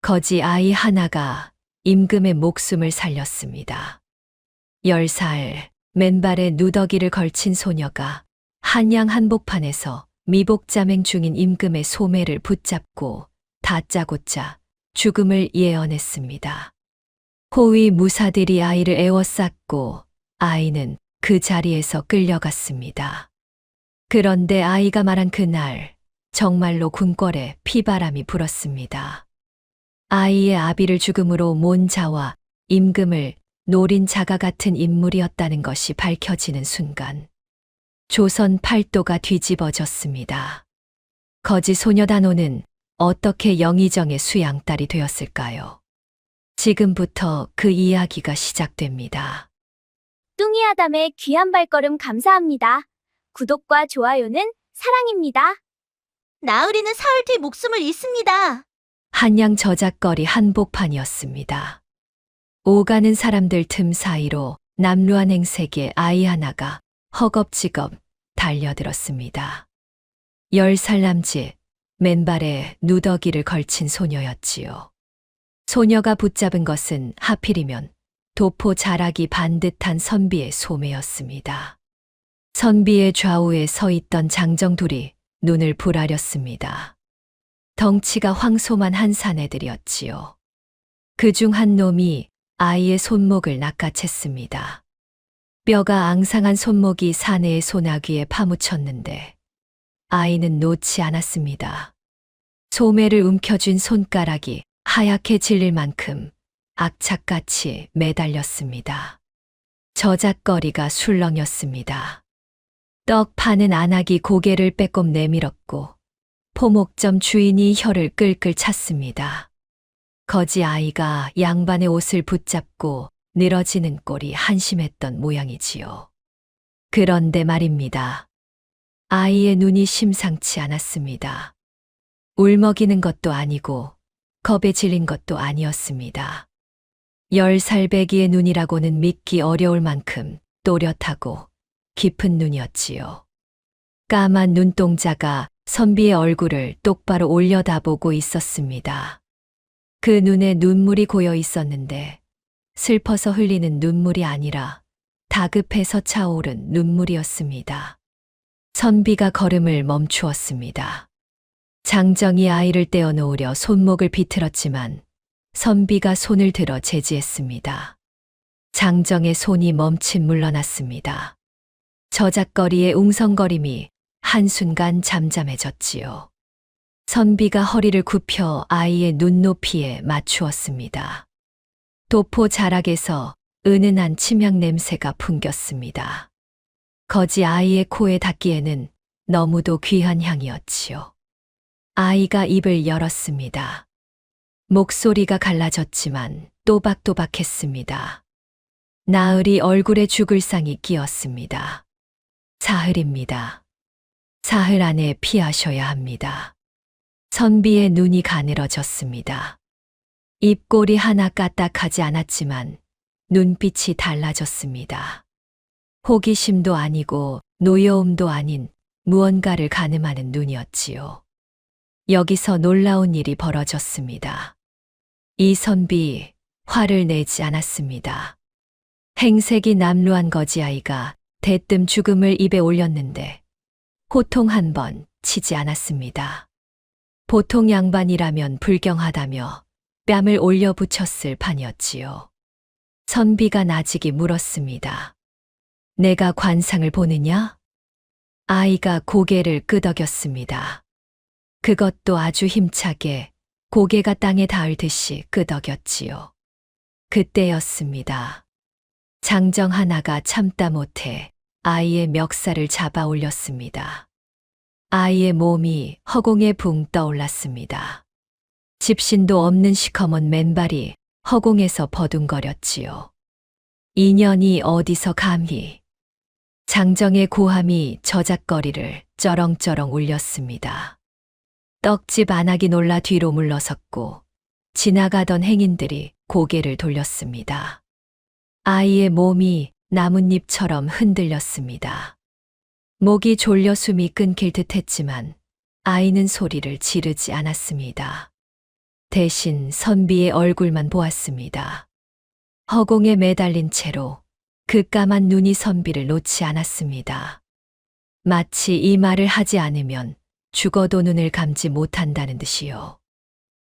거지 아이 하나가 임금의 목숨을 살렸습니다. 10살 맨발에 누더기를 걸친 소녀가 한양 한복판에서 미복자맹 중인 임금의 소매를 붙잡고 다짜고짜 죽음을 예언했습니다. 호위 무사들이 아이를 에워쌌고 아이는 그 자리에서 끌려갔습니다. 그런데 아이가 말한 그날 정말로 궁궐에 피바람이 불었습니다. 아이의 아비를 죽음으로 몬 자와 임금을 노린 자가 같은 인물이었다는 것이 밝혀지는 순간 조선 팔도가 뒤집어졌습니다. 거지 소녀 단호는 어떻게 영의정의 수양딸이 되었을까요? 지금부터 그 이야기가 시작됩니다. 뚱이 아담의 귀한 발걸음 감사합니다. 구독과 좋아요는 사랑입니다. 나으리는 사흘 뒤 목숨을 잃습니다. 한양 저작거리 한복판이었습니다. 오가는 사람들 틈 사이로 남루한 행색의 아이 하나가 허겁지겁 달려들었습니다. 10살 남짓, 맨발에 누더기를 걸친 소녀였지요. 소녀가 붙잡은 것은 하필이면 도포 자락이 반듯한 선비의 소매였습니다. 선비의 좌우에 서 있던 장정 둘이 눈을 부라렸습니다. 덩치가 황소만 한 사내들이었지요. 그중 한 놈이 아이의 손목을 낚아챘습니다. 뼈가 앙상한 손목이 사내의 소나귀에 파묻혔는데 아이는 놓지 않았습니다. 소매를 움켜쥔 손가락이 하얗게 질릴 만큼 악착같이 매달렸습니다. 저작거리가 술렁였습니다. 떡 파는 안악이 고개를 빼꼼 내밀었고 포목점 주인이 혀를 끌끌 찼습니다. 거지 아이가 양반의 옷을 붙잡고 늘어지는 꼴이 한심했던 모양이지요. 그런데 말입니다. 아이의 눈이 심상치 않았습니다. 울먹이는 것도 아니고 겁에 질린 것도 아니었습니다. 10살 배기의 눈이라고는 믿기 어려울 만큼 또렷하고 깊은 눈이었지요. 까만 눈동자가 선비의 얼굴을 똑바로 올려다보고 있었습니다. 그 눈에 눈물이 고여 있었는데 슬퍼서 흘리는 눈물이 아니라 다급해서 차오른 눈물이었습니다. 선비가 걸음을 멈추었습니다. 장정이 아이를 떼어놓으려 손목을 비틀었지만 선비가 손을 들어 제지했습니다. 장정의 손이 멈칫 물러났습니다. 저작거리의 웅성거림이 한순간 잠잠해졌지요. 선비가 허리를 굽혀 아이의 눈높이에 맞추었습니다. 도포 자락에서 은은한 침향 냄새가 풍겼습니다. 거지 아이의 코에 닿기에는 너무도 귀한 향이었지요. 아이가 입을 열었습니다. 목소리가 갈라졌지만 또박또박했습니다. 나으리 얼굴에 죽을 상이 끼었습니다. 사흘입니다. 사흘 안에 피하셔야 합니다. 선비의 눈이 가늘어졌습니다. 입꼬리 하나 까딱하지 않았지만 눈빛이 달라졌습니다. 호기심도 아니고 노여움도 아닌 무언가를 가늠하는 눈이었지요. 여기서 놀라운 일이 벌어졌습니다. 이 선비 화를 내지 않았습니다. 행색이 남루한 거지 아이가 대뜸 죽음을 입에 올렸는데 호통 한 번 치지 않았습니다. 보통 양반이라면 불경하다며 뺨을 올려 붙였을 판이었지요. 선비가 나직이 물었습니다. 내가 관상을 보느냐? 아이가 고개를 끄덕였습니다. 그것도 아주 힘차게 고개가 땅에 닿을 듯이 끄덕였지요. 그때였습니다. 장정 하나가 참다 못해 아이의 멱살을 잡아 올렸습니다. 아이의 몸이 허공에 붕 떠올랐습니다. 집신도 없는 시커먼 맨발이 허공에서 버둥거렸지요. 인연이 어디서 감히. 장정의 고함이 저작거리를 쩌렁쩌렁 울렸습니다. 떡집 안악이 놀라 뒤로 물러섰고 지나가던 행인들이 고개를 돌렸습니다. 아이의 몸이 나뭇잎처럼 흔들렸습니다. 목이 졸려 숨이 끊길 듯 했지만 아이는 소리를 지르지 않았습니다. 대신 선비의 얼굴만 보았습니다. 허공에 매달린 채로 그 까만 눈이 선비를 놓지 않았습니다. 마치 이 말을 하지 않으면 죽어도 눈을 감지 못한다는 듯이요.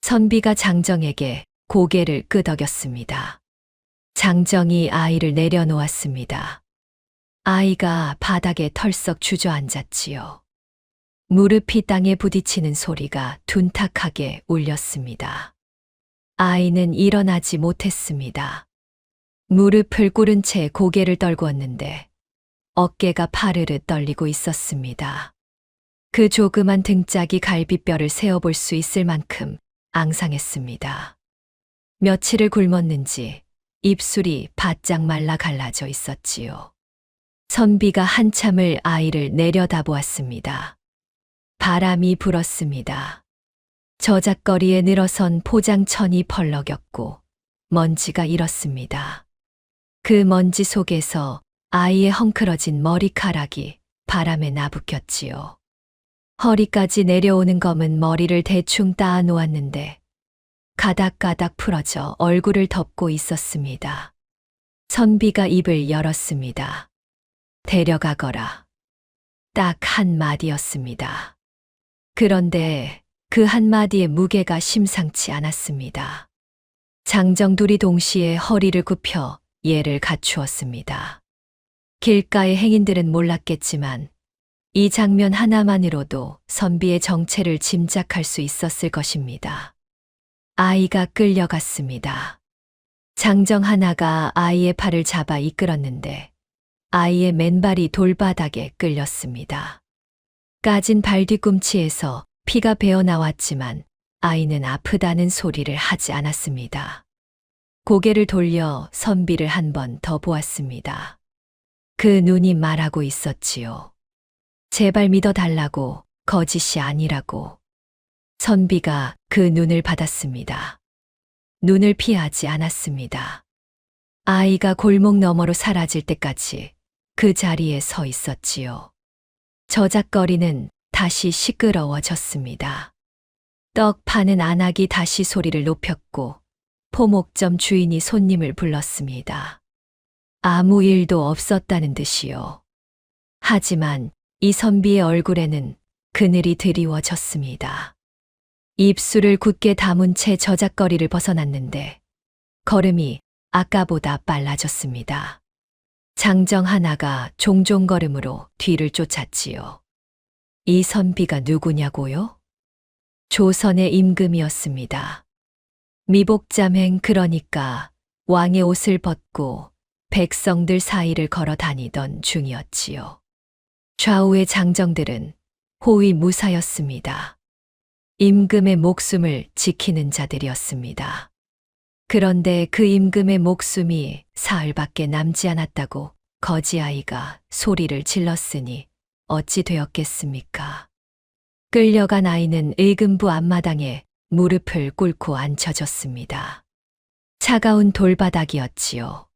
선비가 장정에게 고개를 끄덕였습니다. 장정이 아이를 내려놓았습니다. 아이가 바닥에 털썩 주저앉았지요. 무릎이 땅에 부딪히는 소리가 둔탁하게 울렸습니다. 아이는 일어나지 못했습니다. 무릎을 꿇은 채 고개를 떨구었는데 어깨가 파르르 떨리고 있었습니다. 그 조그만 등짝이 갈비뼈를 세어볼 수 있을 만큼 앙상했습니다. 며칠을 굶었는지 입술이 바짝 말라 갈라져 있었지요. 선비가 한참을 아이를 내려다보았습니다. 바람이 불었습니다. 저작거리에 늘어선 포장천이 펄럭였고 먼지가 일었습니다. 그 먼지 속에서 아이의 헝클어진 머리카락이 바람에 나부꼈지요. 허리까지 내려오는 검은 머리를 대충 따아 놓았는데 가닥가닥 풀어져 얼굴을 덮고 있었습니다. 선비가 입을 열었습니다. 데려가거라. 딱 한마디였습니다. 그런데 그 한마디의 무게가 심상치 않았습니다. 장정둘이 동시에 허리를 굽혀 예를 갖추었습니다. 길가의 행인들은 몰랐겠지만 이 장면 하나만으로도 선비의 정체를 짐작할 수 있었을 것입니다. 아이가 끌려갔습니다. 장정 하나가 아이의 팔을 잡아 이끌었는데 아이의 맨발이 돌바닥에 끌렸습니다. 까진 발 뒤꿈치에서 피가 배어 나왔지만 아이는 아프다는 소리를 하지 않았습니다. 고개를 돌려 선비를 한 번 더 보았습니다. 그 눈이 말하고 있었지요. 제발 믿어달라고, 거짓이 아니라고. 선비가 그 눈을 받았습니다. 눈을 피하지 않았습니다. 아이가 골목 너머로 사라질 때까지 그 자리에 서 있었지요. 저작거리는 다시 시끄러워졌습니다. 떡 파는 안악이 다시 소리를 높였고 포목점 주인이 손님을 불렀습니다. 아무 일도 없었다는 듯이요. 하지만 이 선비의 얼굴에는 그늘이 드리워졌습니다. 입술을 굳게 다문 채 저작거리를 벗어났는데 걸음이 아까보다 빨라졌습니다. 장정 하나가 종종 걸음으로 뒤를 쫓았지요. 이 선비가 누구냐고요? 조선의 임금이었습니다. 미복자맹, 그러니까 왕의 옷을 벗고 백성들 사이를 걸어 다니던 중이었지요. 좌우의 장정들은 호위 무사였습니다. 임금의 목숨을 지키는 자들이었습니다. 그런데 그 임금의 목숨이 사흘밖에 남지 않았다고 거지아이가 소리를 질렀으니 어찌 되었겠습니까? 끌려간 아이는 의금부 앞마당에 무릎을 꿇고 앉혀졌습니다. 차가운 돌바닥이었지요.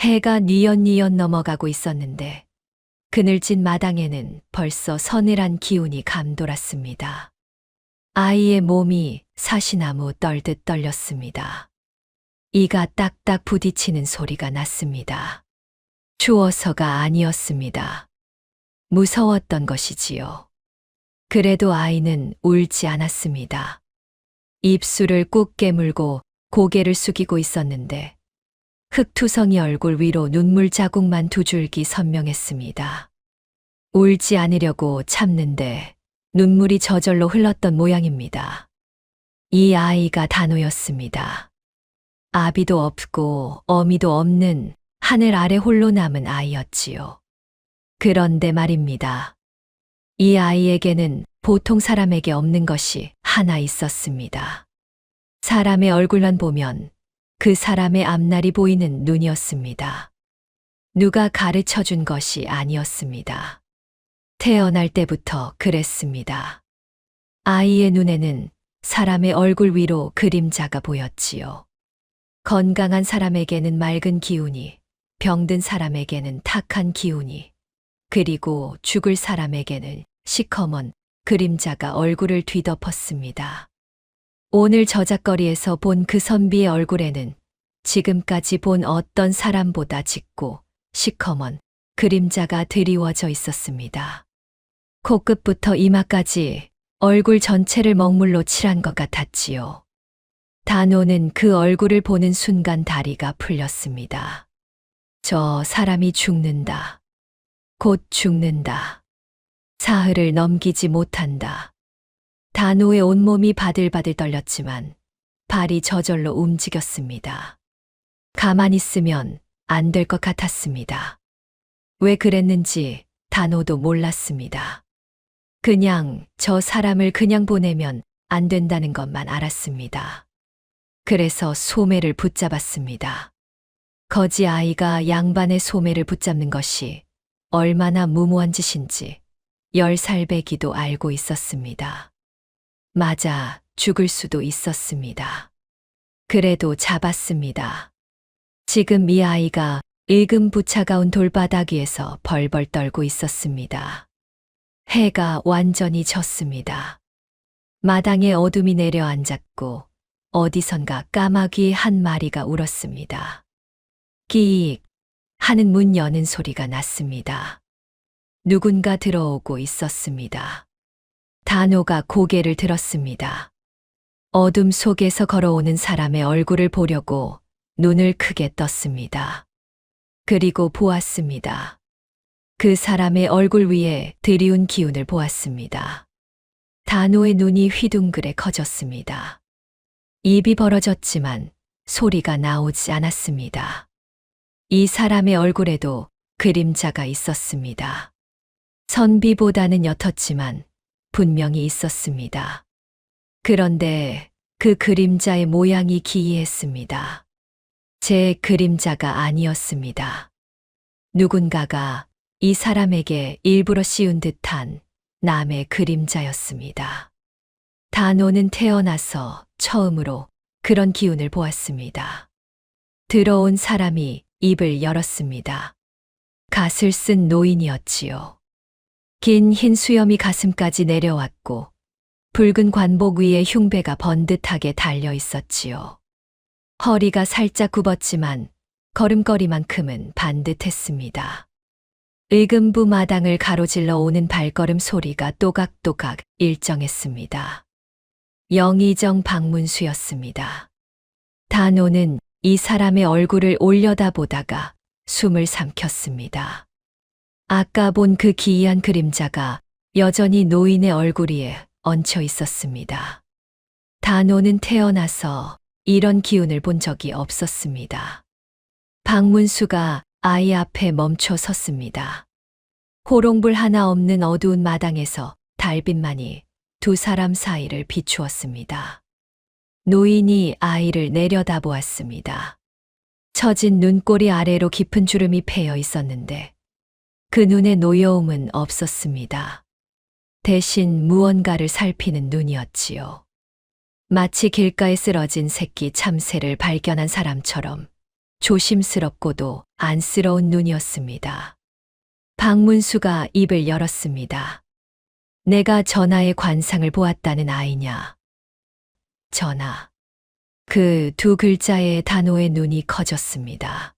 해가 뉘엿뉘엿 넘어가고 있었는데 그늘진 마당에는 벌써 서늘한 기운이 감돌았습니다. 아이의 몸이 사시나무 떨듯 떨렸습니다. 이가 딱딱 부딪히는 소리가 났습니다. 추워서가 아니었습니다. 무서웠던 것이지요. 그래도 아이는 울지 않았습니다. 입술을 꾹 깨물고 고개를 숙이고 있었는데 흙투성이 얼굴 위로 눈물 자국만 두 줄기 선명했습니다. 울지 않으려고 참는데 눈물이 저절로 흘렀던 모양입니다. 이 아이가 단호였습니다. 아비도 없고 어미도 없는 하늘 아래 홀로 남은 아이였지요. 그런데 말입니다. 이 아이에게는 보통 사람에게 없는 것이 하나 있었습니다. 사람의 얼굴만 보면 그 사람의 앞날이 보이는 눈이었습니다. 누가 가르쳐 준 것이 아니었습니다. 태어날 때부터 그랬습니다. 아이의 눈에는 사람의 얼굴 위로 그림자가 보였지요. 건강한 사람에게는 맑은 기운이, 병든 사람에게는 탁한 기운이, 그리고 죽을 사람에게는 시커먼 그림자가 얼굴을 뒤덮었습니다. 오늘 저작거리에서 본 그 선비의 얼굴에는 지금까지 본 어떤 사람보다 짙고 시커먼 그림자가 드리워져 있었습니다. 코끝부터 이마까지 얼굴 전체를 먹물로 칠한 것 같았지요. 단호는 그 얼굴을 보는 순간 다리가 풀렸습니다. 저 사람이 죽는다. 곧 죽는다. 사흘을 넘기지 못한다. 단호의 온몸이 바들바들 떨렸지만 발이 저절로 움직였습니다. 가만히 있으면 안 될 것 같았습니다. 왜 그랬는지 단호도 몰랐습니다. 그냥 저 사람을 그냥 보내면 안 된다는 것만 알았습니다. 그래서 소매를 붙잡았습니다. 거지 아이가 양반의 소매를 붙잡는 것이 얼마나 무모한 짓인지 10살배기도 알고 있었습니다. 맞아 죽을 수도 있었습니다. 그래도 잡았습니다. 지금 이 아이가 일금 부차가운 돌바닥 위에서 벌벌 떨고 있었습니다. 해가 완전히 졌습니다. 마당에 어둠이 내려앉았고 어디선가 까마귀 한 마리가 울었습니다. 끼익 하는 문 여는 소리가 났습니다. 누군가 들어오고 있었습니다. 단호가 고개를 들었습니다. 어둠 속에서 걸어오는 사람의 얼굴을 보려고 눈을 크게 떴습니다. 그리고 보았습니다. 그 사람의 얼굴 위에 드리운 기운을 보았습니다. 단호의 눈이 휘둥그레 커졌습니다. 입이 벌어졌지만 소리가 나오지 않았습니다. 이 사람의 얼굴에도 그림자가 있었습니다. 선비보다는 옅었지만 분명히 있었습니다. 그런데 그 그림자의 모양이 기이했습니다. 제 그림자가 아니었습니다. 누군가가 이 사람에게 일부러 씌운 듯한 남의 그림자였습니다. 단호는 태어나서 처음으로 그런 기운을 보았습니다. 들어온 사람이 입을 열었습니다. 갓을 쓴 노인이었지요. 긴 흰 수염이 가슴까지 내려왔고 붉은 관복 위에 흉배가 번듯하게 달려 있었지요. 허리가 살짝 굽었지만 걸음걸이만큼은 반듯했습니다. 의금부 마당을 가로질러 오는 발걸음 소리가 또각또각 일정했습니다. 영의정 박문수였습니다. 단호는 이 사람의 얼굴을 올려다보다가 숨을 삼켰습니다. 아까 본 그 기이한 그림자가 여전히 노인의 얼굴 위에 얹혀 있었습니다. 단호는 태어나서 이런 기운을 본 적이 없었습니다. 박문수가 아이 앞에 멈춰 섰습니다. 호롱불 하나 없는 어두운 마당에서 달빛만이 두 사람 사이를 비추었습니다. 노인이 아이를 내려다보았습니다. 처진 눈꼬리 아래로 깊은 주름이 패여 있었는데 그 눈에 노여움은 없었습니다. 대신 무언가를 살피는 눈이었지요. 마치 길가에 쓰러진 새끼 참새를 발견한 사람처럼 조심스럽고도 안쓰러운 눈이었습니다. 박문수가 입을 열었습니다. 내가 전하의 관상을 보았다는 아이냐? 전하. 그 두 글자의 단호의 눈이 커졌습니다.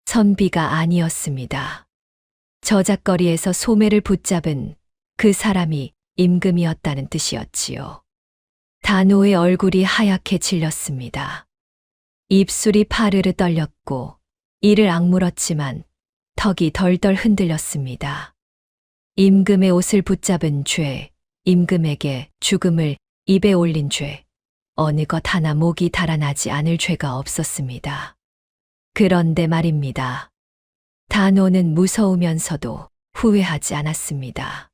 선비가 아니었습니다. 저작거리에서 소매를 붙잡은 그 사람이 임금이었다는 뜻이었지요. 단호의 얼굴이 하얗게 질렸습니다. 입술이 파르르 떨렸고 이를 악물었지만 턱이 덜덜 흔들렸습니다. 임금의 옷을 붙잡은 죄, 임금에게 죽음을 입에 올린 죄, 어느 것 하나 목이 달아나지 않을 죄가 없었습니다. 그런데 말입니다. 단호는 무서우면서도 후회하지 않았습니다.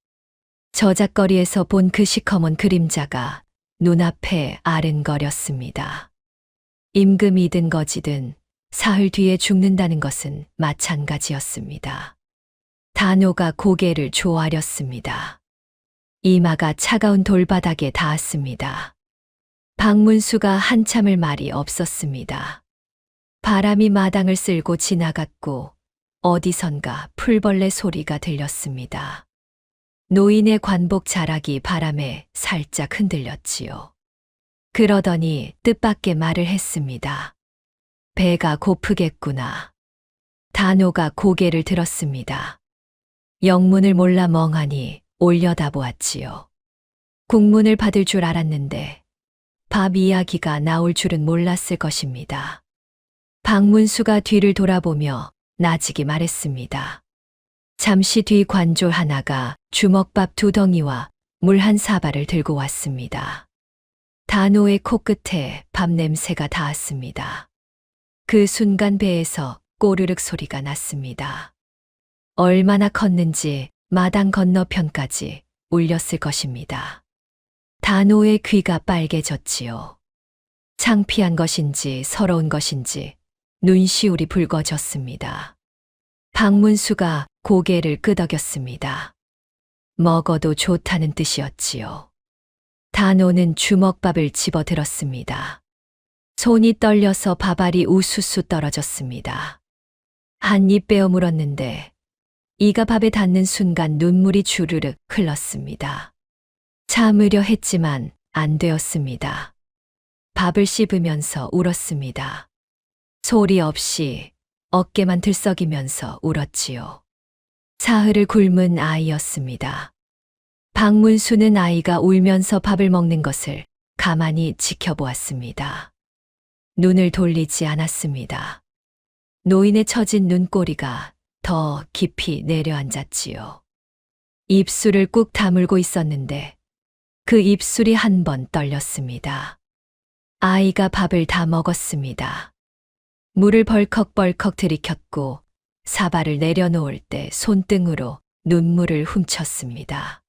저작거리에서 본 그 시커먼 그림자가 눈앞에 아른거렸습니다. 임금이든 거지든 사흘 뒤에 죽는다는 것은 마찬가지였습니다. 단호가 고개를 조아렸습니다. 이마가 차가운 돌바닥에 닿았습니다. 박문수가 한참을 말이 없었습니다. 바람이 마당을 쓸고 지나갔고 어디선가 풀벌레 소리가 들렸습니다. 노인의 관복 자락이 바람에 살짝 흔들렸지요. 그러더니 뜻밖의 말을 했습니다. 배가 고프겠구나. 단호가 고개를 들었습니다. 영문을 몰라 멍하니 올려다보았지요. 국문을 받을 줄 알았는데 밥 이야기가 나올 줄은 몰랐을 것입니다. 박문수가 뒤를 돌아보며 나직이 말했습니다. 잠시 뒤 관졸 하나가 주먹밥 2덩이와 물 한 사발을 들고 왔습니다. 단호의 코끝에 밥 냄새가 닿았습니다. 그 순간 배에서 꼬르륵 소리가 났습니다. 얼마나 컸는지 마당 건너편까지 울렸을 것입니다. 단호의 귀가 빨개졌지요. 창피한 것인지 서러운 것인지 눈시울이 붉어졌습니다. 박문수가 고개를 끄덕였습니다. 먹어도 좋다는 뜻이었지요. 단호는 주먹밥을 집어들었습니다. 손이 떨려서 밥알이 우수수 떨어졌습니다. 한 입 베어 물었는데 이가 밥에 닿는 순간 눈물이 주르륵 흘렀습니다. 참으려 했지만 안 되었습니다. 밥을 씹으면서 울었습니다. 소리 없이 어깨만 들썩이면서 울었지요. 사흘을 굶은 아이였습니다. 박문수는 아이가 울면서 밥을 먹는 것을 가만히 지켜보았습니다. 눈을 돌리지 않았습니다. 노인의 처진 눈꼬리가 더 깊이 내려앉았지요. 입술을 꾹 다물고 있었는데 그 입술이 한 번 떨렸습니다. 아이가 밥을 다 먹었습니다. 물을 벌컥벌컥 들이켰고 사발을 내려놓을 때 손등으로 눈물을 훔쳤습니다.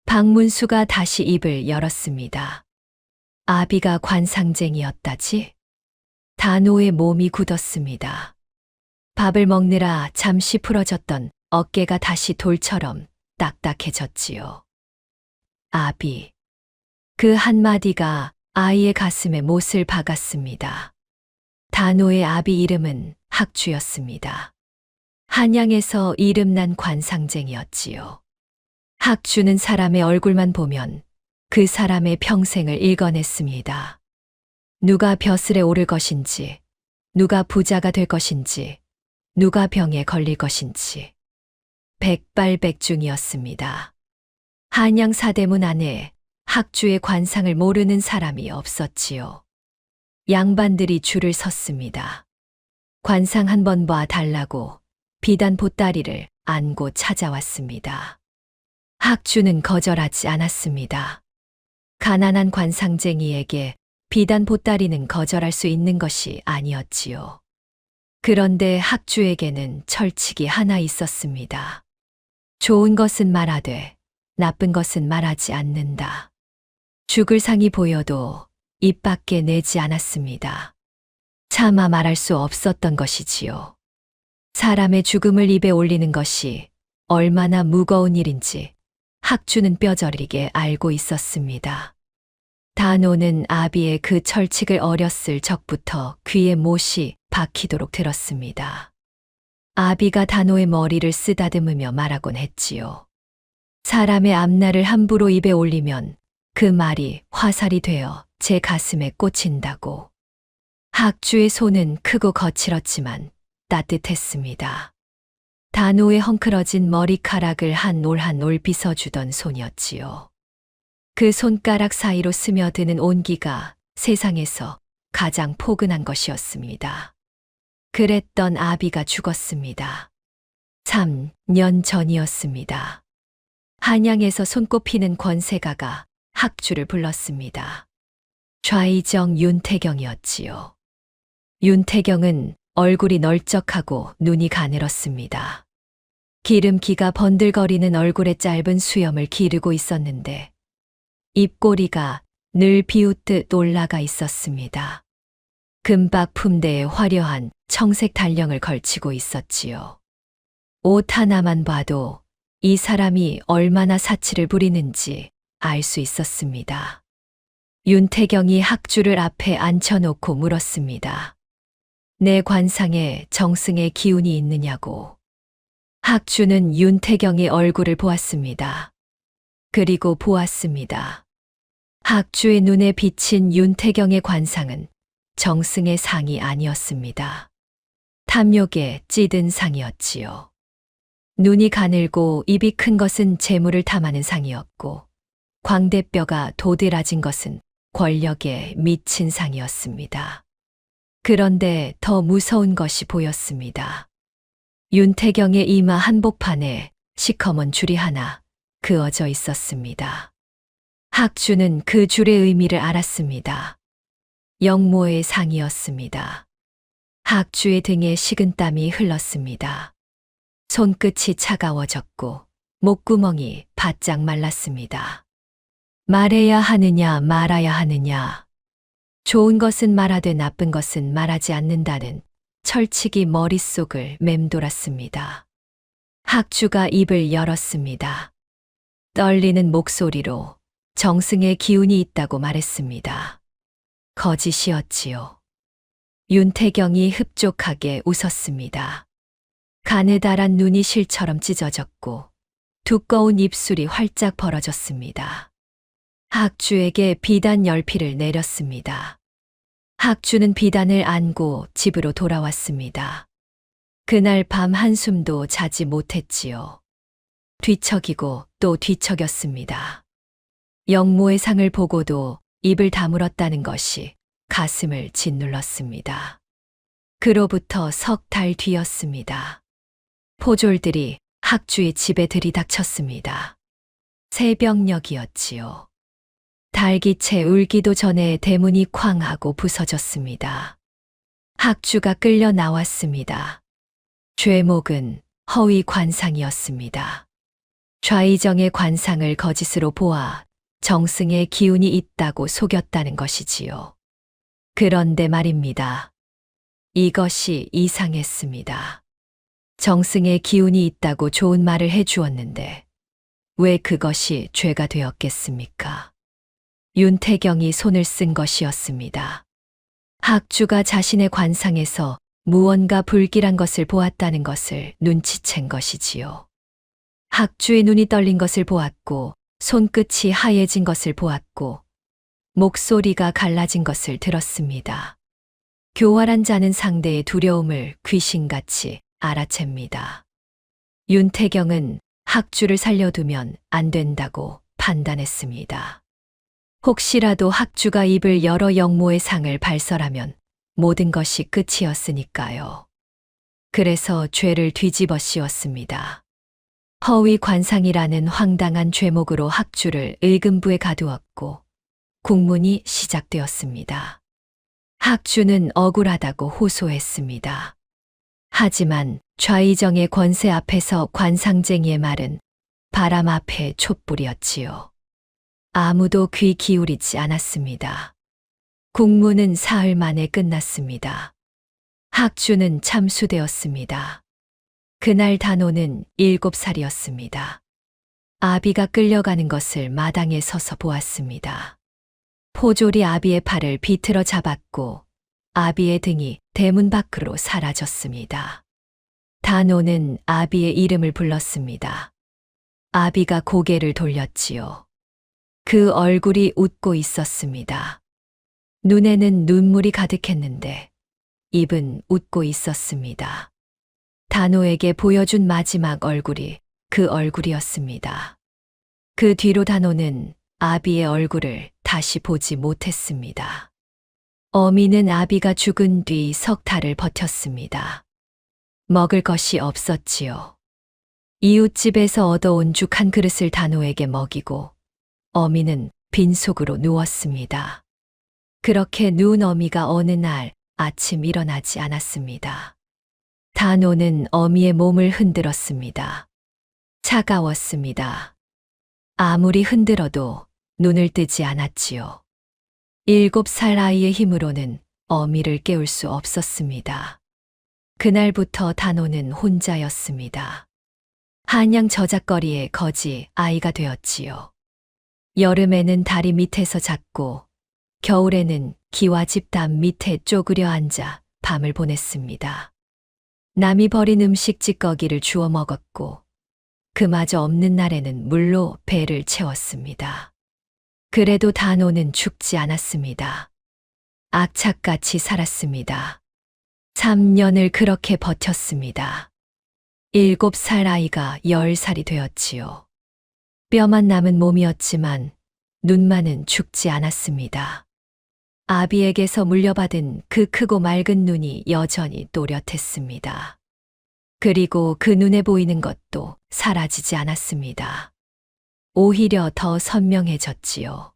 박문수가 다시 입을 열었습니다. 아비가 관상쟁이였다지? 단호의 몸이 굳었습니다. 밥을 먹느라 잠시 풀어졌던 어깨가 다시 돌처럼 딱딱해졌지요. 아비. 그 한마디가 아이의 가슴에 못을 박았습니다. 단호의 아비 이름은 학주였습니다. 한양에서 이름난 관상쟁이였지요. 학주는 사람의 얼굴만 보면 그 사람의 평생을 읽어냈습니다. 누가 벼슬에 오를 것인지, 누가 부자가 될 것인지, 누가 병에 걸릴 것인지. 백발백중이었습니다. 한양 사대문 안에 학주의 관상을 모르는 사람이 없었지요. 양반들이 줄을 섰습니다. 관상 한 번 봐 달라고 비단 보따리를 안고 찾아왔습니다. 학주는 거절하지 않았습니다. 가난한 관상쟁이에게 비단 보따리는 거절할 수 있는 것이 아니었지요. 그런데 학주에게는 철칙이 하나 있었습니다. 좋은 것은 말하되 나쁜 것은 말하지 않는다. 죽을 상이 보여도 입 밖에 내지 않았습니다. 차마 말할 수 없었던 것이지요. 사람의 죽음을 입에 올리는 것이 얼마나 무거운 일인지 학주는 뼈저리게 알고 있었습니다. 단호는 아비의 그 철칙을 어렸을 적부터 귀에 못이 박히도록 들었습니다. 아비가 단호의 머리를 쓰다듬으며 말하곤 했지요. 사람의 앞날을 함부로 입에 올리면 그 말이 화살이 되어 제 가슴에 꽂힌다고. 학주의 손은 크고 거칠었지만 따뜻했습니다. 단호의 헝클어진 머리카락을 한 올 한 올 빗어주던 손이었지요. 그 손가락 사이로 스며드는 온기가 세상에서 가장 포근한 것이었습니다. 그랬던 아비가 죽었습니다. 3년 전이었습니다. 한양에서 손꼽히는 권세가가 학주를 불렀습니다. 좌의정 윤태경이었지요. 윤태경은 얼굴이 널쩍하고 눈이 가늘었습니다. 기름기가 번들거리는 얼굴에 짧은 수염을 기르고 있었는데 입꼬리가 늘 비웃듯 올라가 있었습니다. 금박 품대에 화려한 청색 달령을 걸치고 있었지요. 옷 하나만 봐도 이 사람이 얼마나 사치를 부리는지 알 수 있었습니다. 윤태경이 학주를 앞에 앉혀놓고 물었습니다. 내 관상에 정승의 기운이 있느냐고. 학주는 윤태경의 얼굴을 보았습니다. 그리고 보았습니다. 학주의 눈에 비친 윤태경의 관상은 정승의 상이 아니었습니다. 탐욕에 찌든 상이었지요. 눈이 가늘고 입이 큰 것은 재물을 탐하는 상이었고, 광대뼈가 도드라진 것은 권력에 미친 상이었습니다. 그런데 더 무서운 것이 보였습니다. 윤태경의 이마 한복판에 시커먼 줄이 하나 그어져 있었습니다. 학주는 그 줄의 의미를 알았습니다. 영모의 상이었습니다. 학주의 등에 식은땀이 흘렀습니다. 손끝이 차가워졌고 목구멍이 바짝 말랐습니다. 말해야 하느냐 말아야 하느냐. 좋은 것은 말하되 나쁜 것은 말하지 않는다는 철칙이 머릿속을 맴돌았습니다. 학주가 입을 열었습니다. 떨리는 목소리로 정승의 기운이 있다고 말했습니다. 거짓이었지요. 윤태경이 흡족하게 웃었습니다. 가느다란 눈이 실처럼 찢어졌고 두꺼운 입술이 활짝 벌어졌습니다. 학주에게 비단 10피를 내렸습니다. 학주는 비단을 안고 집으로 돌아왔습니다. 그날 밤 한숨도 자지 못했지요. 뒤척이고 또 뒤척였습니다. 영모의 상을 보고도 입을 다물었다는 것이 가슴을 짓눌렀습니다. 그로부터 석 달 뒤였습니다. 포졸들이 학주의 집에 들이닥쳤습니다. 새벽녘이었지요. 달기채 울기도 전에 대문이 쾅 하고 부서졌습니다. 학주가 끌려 나왔습니다. 죄목은 허위 관상이었습니다. 좌의정의 관상을 거짓으로 보아 정승의 기운이 있다고 속였다는 것이지요. 그런데 말입니다. 이것이 이상했습니다. 정승의 기운이 있다고 좋은 말을 해주었는데 왜 그것이 죄가 되었겠습니까? 윤태경이 손을 쓴 것이었습니다. 학주가 자신의 관상에서 무언가 불길한 것을 보았다는 것을 눈치챈 것이지요. 학주의 눈이 떨린 것을 보았고 손끝이 하얘진 것을 보았고 목소리가 갈라진 것을 들었습니다. 교활한 자는 상대의 두려움을 귀신같이 알아챕니다. 윤태경은 학주를 살려두면 안 된다고 판단했습니다. 혹시라도 학주가 입을 열어 영모의 상을 발설하면 모든 것이 끝이었으니까요. 그래서 죄를 뒤집어 씌웠습니다. 허위 관상이라는 황당한 죄목으로 학주를 을금부에 가두었고 국문이 시작되었습니다. 학주는 억울하다고 호소했습니다. 하지만 좌의정의 권세 앞에서 관상쟁이의 말은 바람 앞에 촛불이었지요. 아무도 귀 기울이지 않았습니다. 국문은 사흘 만에 끝났습니다. 학주는 참수되었습니다. 그날 단호는 7살이었습니다. 아비가 끌려가는 것을 마당에 서서 보았습니다. 포졸이 아비의 팔을 비틀어 잡았고 아비의 등이 대문 밖으로 사라졌습니다. 단호는 아비의 이름을 불렀습니다. 아비가 고개를 돌렸지요. 그 얼굴이 웃고 있었습니다. 눈에는 눈물이 가득했는데 입은 웃고 있었습니다. 단호에게 보여준 마지막 얼굴이 그 얼굴이었습니다. 그 뒤로 단호는 아비의 얼굴을 다시 보지 못했습니다. 어미는 아비가 죽은 뒤 석 달을 버텼습니다. 먹을 것이 없었지요. 이웃집에서 얻어온 죽 한 그릇을 단호에게 먹이고 어미는 빈속으로 누웠습니다. 그렇게 누운 어미가 어느 날 아침 일어나지 않았습니다. 단호는 어미의 몸을 흔들었습니다. 차가웠습니다. 아무리 흔들어도 눈을 뜨지 않았지요. 7살 아이의 힘으로는 어미를 깨울 수 없었습니다. 그날부터 단호는 혼자였습니다. 한양 저작거리의 거지 아이가 되었지요. 여름에는 다리 밑에서 잤고 겨울에는 기와집 담 밑에 쪼그려 앉아 밤을 보냈습니다. 남이 버린 음식 찌꺼기를 주워 먹었고 그마저 없는 날에는 물로 배를 채웠습니다. 그래도 단호는 죽지 않았습니다. 악착같이 살았습니다. 3년을 그렇게 버텼습니다. 7살 아이가 10살이 되었지요. 뼈만 남은 몸이었지만 눈만은 죽지 않았습니다. 아비에게서 물려받은 그 크고 맑은 눈이 여전히 또렷했습니다. 그리고 그 눈에 보이는 것도 사라지지 않았습니다. 오히려 더 선명해졌지요.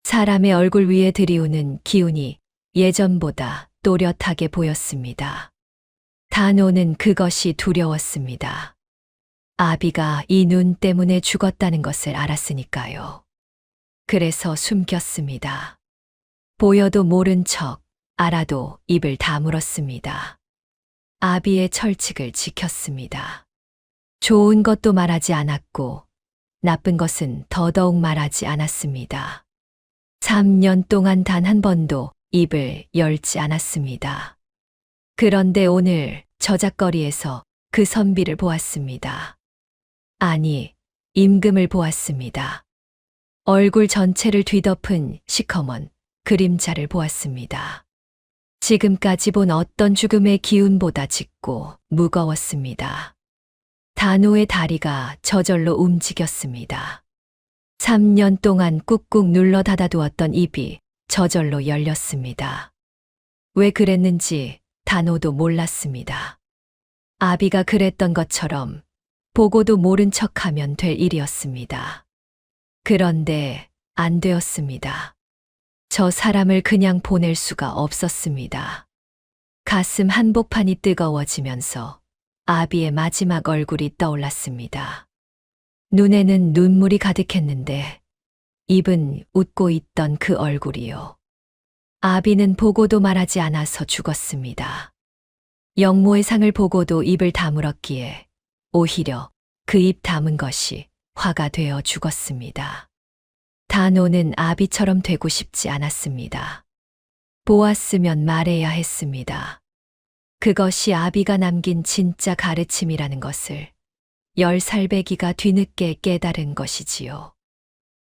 사람의 얼굴 위에 들이우는 기운이 예전보다 또렷하게 보였습니다. 단호는 그것이 두려웠습니다. 아비가 이 눈 때문에 죽었다는 것을 알았으니까요. 그래서 숨겼습니다. 보여도 모른 척, 알아도 입을 다물었습니다. 아비의 철칙을 지켰습니다. 좋은 것도 말하지 않았고, 나쁜 것은 더더욱 말하지 않았습니다. 3년 동안 단 한 번도 입을 열지 않았습니다. 그런데 오늘 저작거리에서 그 선비를 보았습니다. 아니, 임금을 보았습니다. 얼굴 전체를 뒤덮은 시커먼 그림자를 보았습니다. 지금까지 본 어떤 죽음의 기운보다 짙고 무거웠습니다. 단호의 다리가 저절로 움직였습니다. 3년 동안 꾹꾹 눌러 닫아두었던 입이 저절로 열렸습니다. 왜 그랬는지 단호도 몰랐습니다. 아비가 그랬던 것처럼 보고도 모른 척하면 될 일이었습니다. 그런데 안 되었습니다. 저 사람을 그냥 보낼 수가 없었습니다. 가슴 한복판이 뜨거워지면서 아비의 마지막 얼굴이 떠올랐습니다. 눈에는 눈물이 가득했는데 입은 웃고 있던 그 얼굴이요. 아비는 보고도 말하지 않아서 죽었습니다. 영모의 상을 보고도 입을 다물었기에 오히려 그 입 다문 것이 화가 되어 죽었습니다. 단호는 아비처럼 되고 싶지 않았습니다. 보았으면 말해야 했습니다. 그것이 아비가 남긴 진짜 가르침이라는 것을 10살 배기가 뒤늦게 깨달은 것이지요.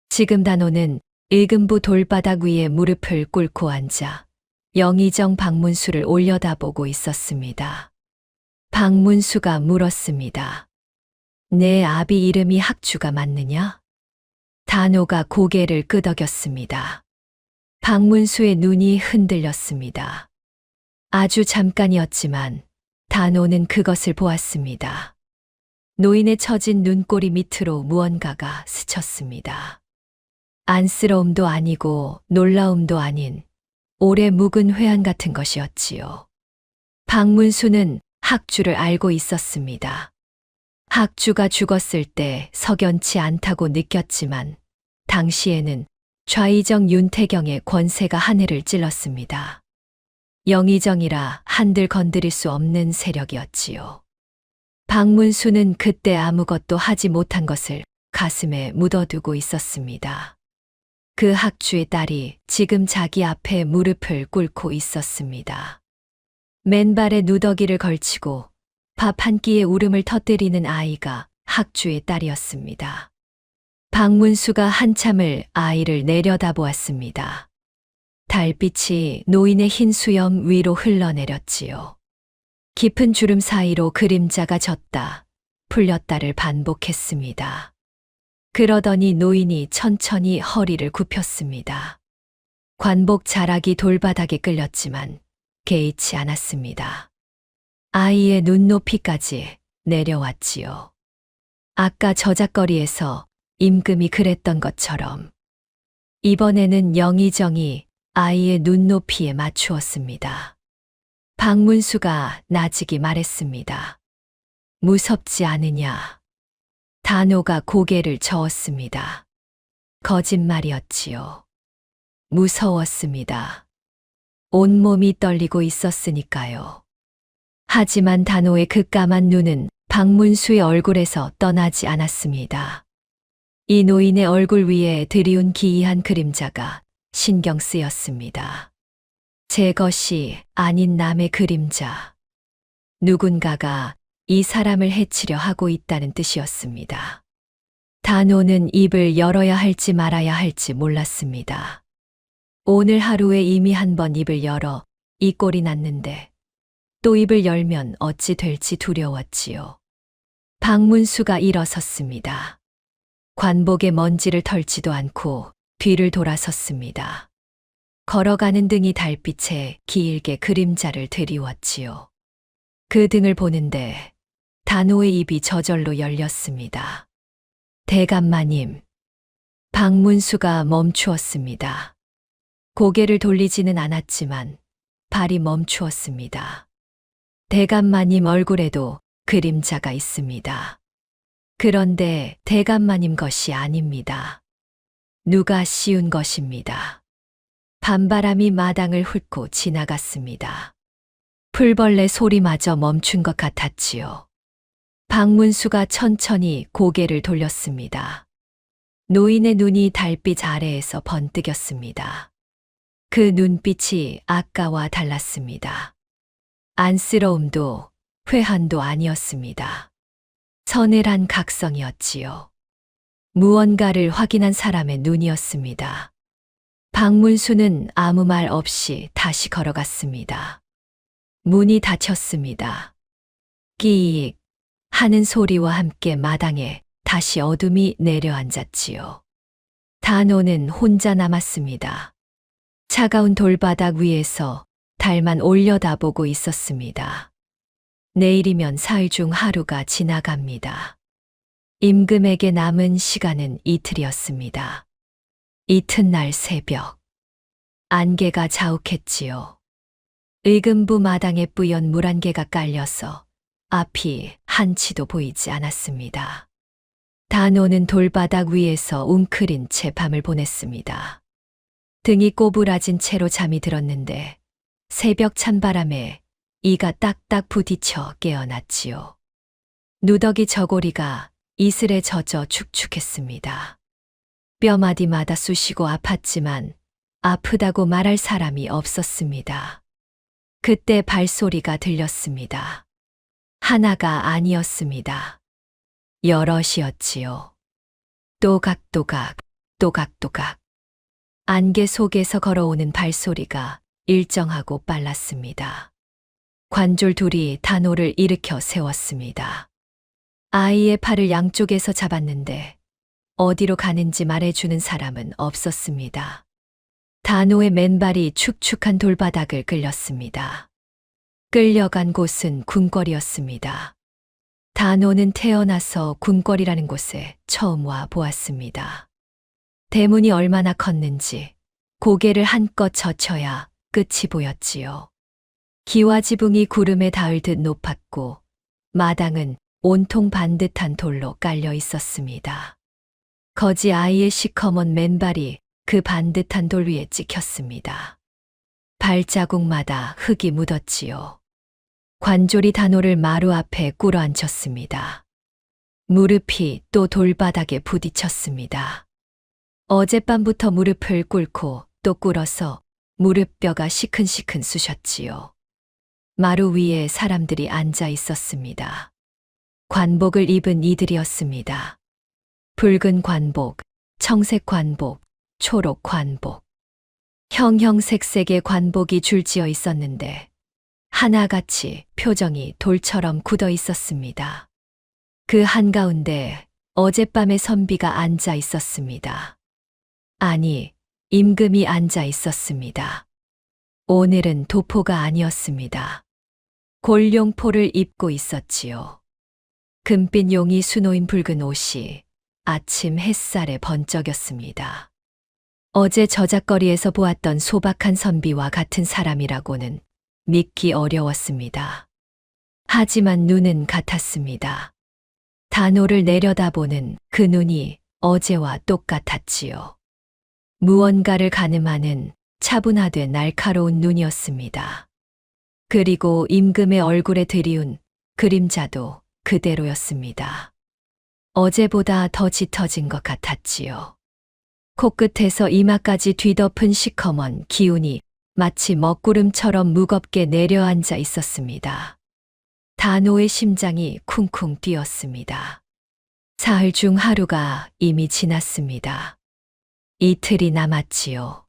지금 단호는 일금부 돌바닥 위에 무릎을 꿇고 앉아 영의정 박문수를 올려다보고 있었습니다. 박문수가 물었습니다. 내 아비 이름이 학주가 맞느냐? 단호가 고개를 끄덕였습니다. 박문수의 눈이 흔들렸습니다. 아주 잠깐이었지만 단호는 그것을 보았습니다. 노인의 처진 눈꼬리 밑으로 무언가가 스쳤습니다. 안쓰러움도 아니고 놀라움도 아닌 오래 묵은 회한 같은 것이었지요. 박문수는 학주를 알고 있었습니다. 학주가 죽었을 때 석연치 않다고 느꼈지만 당시에는 좌의정 윤태경의 권세가 하늘을 찔렀습니다. 영의정이라 한들 건드릴 수 없는 세력이었지요. 박문수는 그때 아무것도 하지 못한 것을 가슴에 묻어두고 있었습니다. 그 학주의 딸이 지금 자기 앞에 무릎을 꿇고 있었습니다. 맨발에 누더기를 걸치고 밥 한 끼에 울음을 터뜨리는 아이가 학주의 딸이었습니다. 박문수가 한참을 아이를 내려다보았습니다. 달빛이 노인의 흰 수염 위로 흘러내렸지요. 깊은 주름 사이로 그림자가 졌다, 풀렸다를 반복했습니다. 그러더니 노인이 천천히 허리를 굽혔습니다. 관복 자락이 돌바닥에 끌렸지만 개의치 않았습니다. 아이의 눈높이까지 내려왔지요. 아까 저작거리에서 임금이 그랬던 것처럼 이번에는 영의정이 아이의 눈높이에 맞추었습니다. 박문수가 나직이 말했습니다. 무섭지 않으냐? 단호가 고개를 저었습니다. 거짓말이었지요. 무서웠습니다. 온몸이 떨리고 있었으니까요. 하지만 단호의 그 까만 눈은 박문수의 얼굴에서 떠나지 않았습니다. 이 노인의 얼굴 위에 드리운 기이한 그림자가 신경 쓰였습니다. 제 것이 아닌 남의 그림자. 누군가가 이 사람을 해치려 하고 있다는 뜻이었습니다. 단호는 입을 열어야 할지 말아야 할지 몰랐습니다. 오늘 하루에 이미 한 번 입을 열어 이 꼴이 났는데 또 입을 열면 어찌 될지 두려웠지요. 박문수가 일어섰습니다. 관복에 먼지를 털지도 않고 뒤를 돌아섰습니다. 걸어가는 등이 달빛에 길게 그림자를 드리웠지요. 그 등을 보는데 단호의 입이 저절로 열렸습니다. 대감마님. 박문수가 멈추었습니다. 고개를 돌리지는 않았지만 발이 멈추었습니다. 대감마님 얼굴에도 그림자가 있습니다. 그런데 대감마님 것이 아닙니다. 누가 씌운 것입니다. 밤바람이 마당을 훑고 지나갔습니다. 풀벌레 소리마저 멈춘 것 같았지요. 박문수가 천천히 고개를 돌렸습니다. 노인의 눈이 달빛 아래에서 번뜩였습니다. 그 눈빛이 아까와 달랐습니다. 안쓰러움도 회한도 아니었습니다. 서늘한 각성이었지요. 무언가를 확인한 사람의 눈이었습니다. 박문수는 아무 말 없이 다시 걸어갔습니다. 문이 닫혔습니다. 끼익 하는 소리와 함께 마당에 다시 어둠이 내려앉았지요. 단호는 혼자 남았습니다. 차가운 돌바닥 위에서 달만 올려다보고 있었습니다. 내일이면 사흘 중 하루가 지나갑니다. 임금에게 남은 시간은 이틀이었습니다. 이튿날 새벽, 안개가 자욱했지요. 의금부 마당에 뿌연 물안개가 깔려서 앞이 한치도 보이지 않았습니다. 단호는 돌바닥 위에서 웅크린 채 밤을 보냈습니다. 등이 꼬부라진 채로 잠이 들었는데 새벽 찬바람에 이가 딱딱 부딪혀 깨어났지요. 누더기 저고리가 이슬에 젖어 축축했습니다. 뼈마디마다 쑤시고 아팠지만 아프다고 말할 사람이 없었습니다. 그때 발소리가 들렸습니다. 하나가 아니었습니다. 여럿이었지요. 또각또각, 또각또각. 안개 속에서 걸어오는 발소리가 일정하고 빨랐습니다. 관졸 둘이 단호를 일으켜 세웠습니다. 아이의 팔을 양쪽에서 잡았는데 어디로 가는지 말해주는 사람은 없었습니다. 단호의 맨발이 축축한 돌바닥을 끌렸습니다. 끌려간 곳은 궁궐이었습니다. 단호는 태어나서 궁궐이라는 곳에 처음 와 보았습니다. 대문이 얼마나 컸는지 고개를 한껏 젖혀야 끝이 보였지요. 기와 지붕이 구름에 닿을 듯 높았고 마당은 온통 반듯한 돌로 깔려 있었습니다. 거지 아이의 시커먼 맨발이 그 반듯한 돌 위에 찍혔습니다. 발자국마다 흙이 묻었지요. 관졸이 단호를 마루 앞에 꿇어앉혔습니다. 무릎이 또 돌바닥에 부딪혔습니다. 어젯밤부터 무릎을 꿇고 또 꿇어서 무릎뼈가 시큰시큰 쑤셨지요. 마루 위에 사람들이 앉아 있었습니다. 관복을 입은 이들이었습니다. 붉은 관복, 청색 관복, 초록 관복. 형형색색의 관복이 줄지어 있었는데 하나같이 표정이 돌처럼 굳어 있었습니다. 그 한가운데 어젯밤의 선비가 앉아 있었습니다. 아니, 임금이 앉아 있었습니다. 오늘은 도포가 아니었습니다. 골룡포를 입고 있었지요. 금빛 용이 수놓인 붉은 옷이 아침 햇살에 번쩍였습니다. 어제 저작거리에서 보았던 소박한 선비와 같은 사람이라고는 믿기 어려웠습니다. 하지만 눈은 같았습니다. 단호를 내려다보는 그 눈이 어제와 똑같았지요. 무언가를 가늠하는 차분하되 날카로운 눈이었습니다. 그리고 임금의 얼굴에 드리운 그림자도 그대로였습니다. 어제보다 더 짙어진 것 같았지요. 코끝에서 이마까지 뒤덮은 시커먼 기운이 마치 먹구름처럼 무겁게 내려앉아 있었습니다. 단호의 심장이 쿵쿵 뛰었습니다. 사흘 중 하루가 이미 지났습니다. 이틀이 남았지요.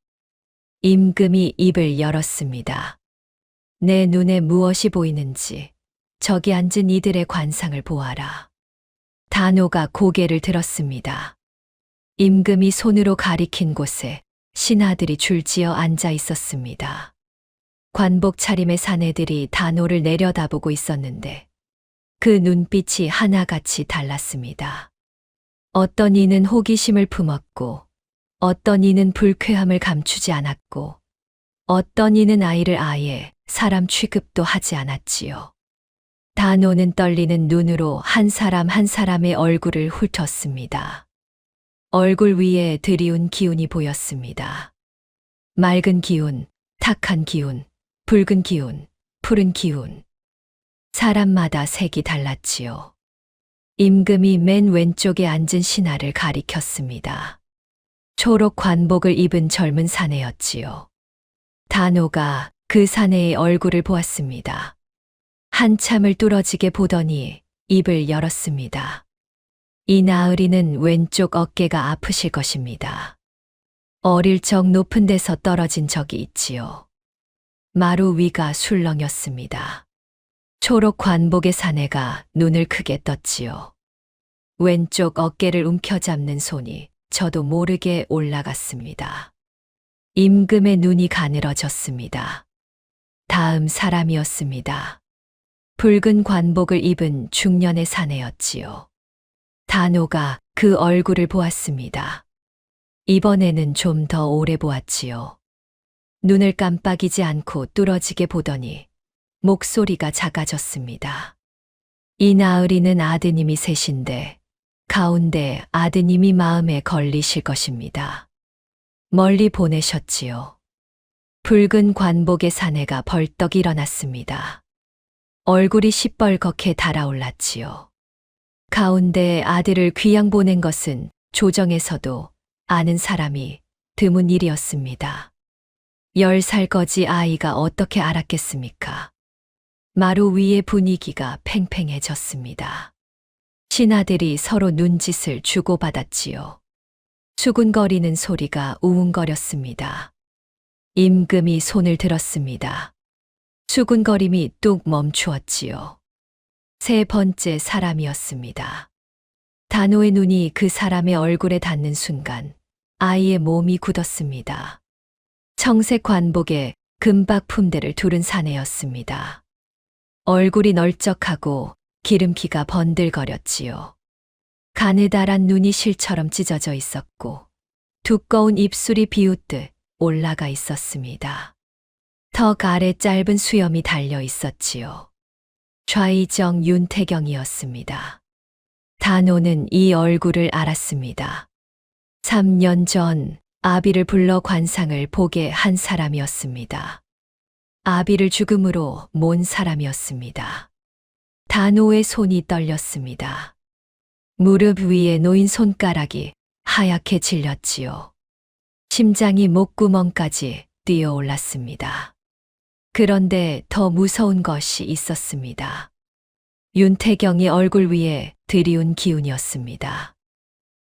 임금이 입을 열었습니다. 내 눈에 무엇이 보이는지 저기 앉은 이들의 관상을 보아라. 단호가 고개를 들었습니다. 임금이 손으로 가리킨 곳에 신하들이 줄지어 앉아 있었습니다. 관복 차림의 사내들이 단호를 내려다보고 있었는데 그 눈빛이 하나같이 달랐습니다. 어떤 이는 호기심을 품었고 어떤 이는 불쾌함을 감추지 않았고 어떤 이는 아이를 아예 사람 취급도 하지 않았지요. 단호는 떨리는 눈으로 한 사람 한 사람의 얼굴을 훑었습니다. 얼굴 위에 드리운 기운이 보였습니다. 맑은 기운, 탁한 기운, 붉은 기운, 푸른 기운. 사람마다 색이 달랐지요. 임금이 맨 왼쪽에 앉은 신하를 가리켰습니다. 초록 관복을 입은 젊은 사내였지요. 단호가 그 사내의 얼굴을 보았습니다. 한참을 뚫어지게 보더니 입을 열었습니다. 이 나으리는 왼쪽 어깨가 아프실 것입니다. 어릴 적 높은 데서 떨어진 적이 있지요. 마루 위가 술렁였습니다. 초록 관복의 사내가 눈을 크게 떴지요. 왼쪽 어깨를 움켜잡는 손이 저도 모르게 올라갔습니다. 임금의 눈이 가늘어졌습니다. 다음 사람이었습니다. 붉은 관복을 입은 중년의 사내였지요. 단호가 그 얼굴을 보았습니다. 이번에는 좀 더 오래 보았지요. 눈을 깜빡이지 않고 뚫어지게 보더니 목소리가 작아졌습니다. 이 나으리는 아드님이 셋인데 가운데 아드님이 마음에 걸리실 것입니다. 멀리 보내셨지요. 붉은 관복의 사내가 벌떡 일어났습니다. 얼굴이 시뻘겋게 달아올랐지요. 가운데 아들을 귀양 보낸 것은 조정에서도 아는 사람이 드문 일이었습니다. 10살 거지 아이가 어떻게 알았겠습니까? 마루 위의 분위기가 팽팽해졌습니다. 신하들이 서로 눈짓을 주고받았지요. 수군거리는 소리가 우웅거렸습니다. 임금이 손을 들었습니다. 수군거림이 뚝 멈추었지요. 세 번째 사람이었습니다. 단호의 눈이 그 사람의 얼굴에 닿는 순간 아이의 몸이 굳었습니다. 청색 관복에 금박 품대를 두른 사내였습니다. 얼굴이 널쩍하고 기름기가 번들거렸지요. 가느다란 눈이 실처럼 찢어져 있었고 두꺼운 입술이 비웃듯 올라가 있었습니다. 턱 아래 짧은 수염이 달려 있었지요. 좌의정 윤태경이었습니다. 단호는 이 얼굴을 알았습니다. 3년 전 아비를 불러 관상을 보게 한 사람이었습니다. 아비를 죽음으로 몬 사람이었습니다. 단호의 손이 떨렸습니다. 무릎 위에 놓인 손가락이 하얗게 질렸지요. 심장이 목구멍까지 뛰어올랐습니다. 그런데 더 무서운 것이 있었습니다. 윤태경의 얼굴 위에 드리운 기운이었습니다.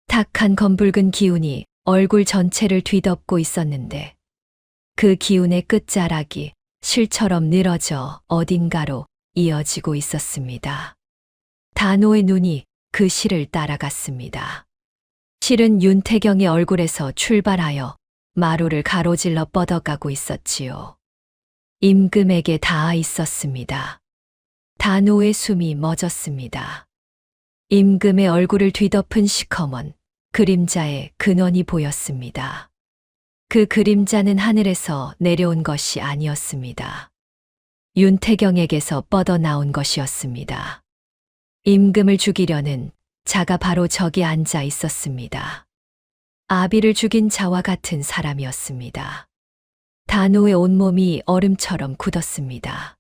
탁한 검붉은 기운이 얼굴 전체를 뒤덮고 있었는데 그 기운의 끝자락이 실처럼 늘어져 어딘가로 이어지고 있었습니다. 단호의 눈이 그 실을 따라갔습니다. 실은 윤태경의 얼굴에서 출발하여 마루를 가로질러 뻗어가고 있었지요. 임금에게 닿아 있었습니다. 단호의 숨이 멎었습니다. 임금의 얼굴을 뒤덮은 시커먼 그림자의 근원이 보였습니다. 그 그림자는 하늘에서 내려온 것이 아니었습니다. 윤태경에게서 뻗어나온 것이었습니다. 임금을 죽이려는 자가 바로 저기 앉아 있었습니다. 아비를 죽인 자와 같은 사람이었습니다. 단호의 온몸이 얼음처럼 굳었습니다.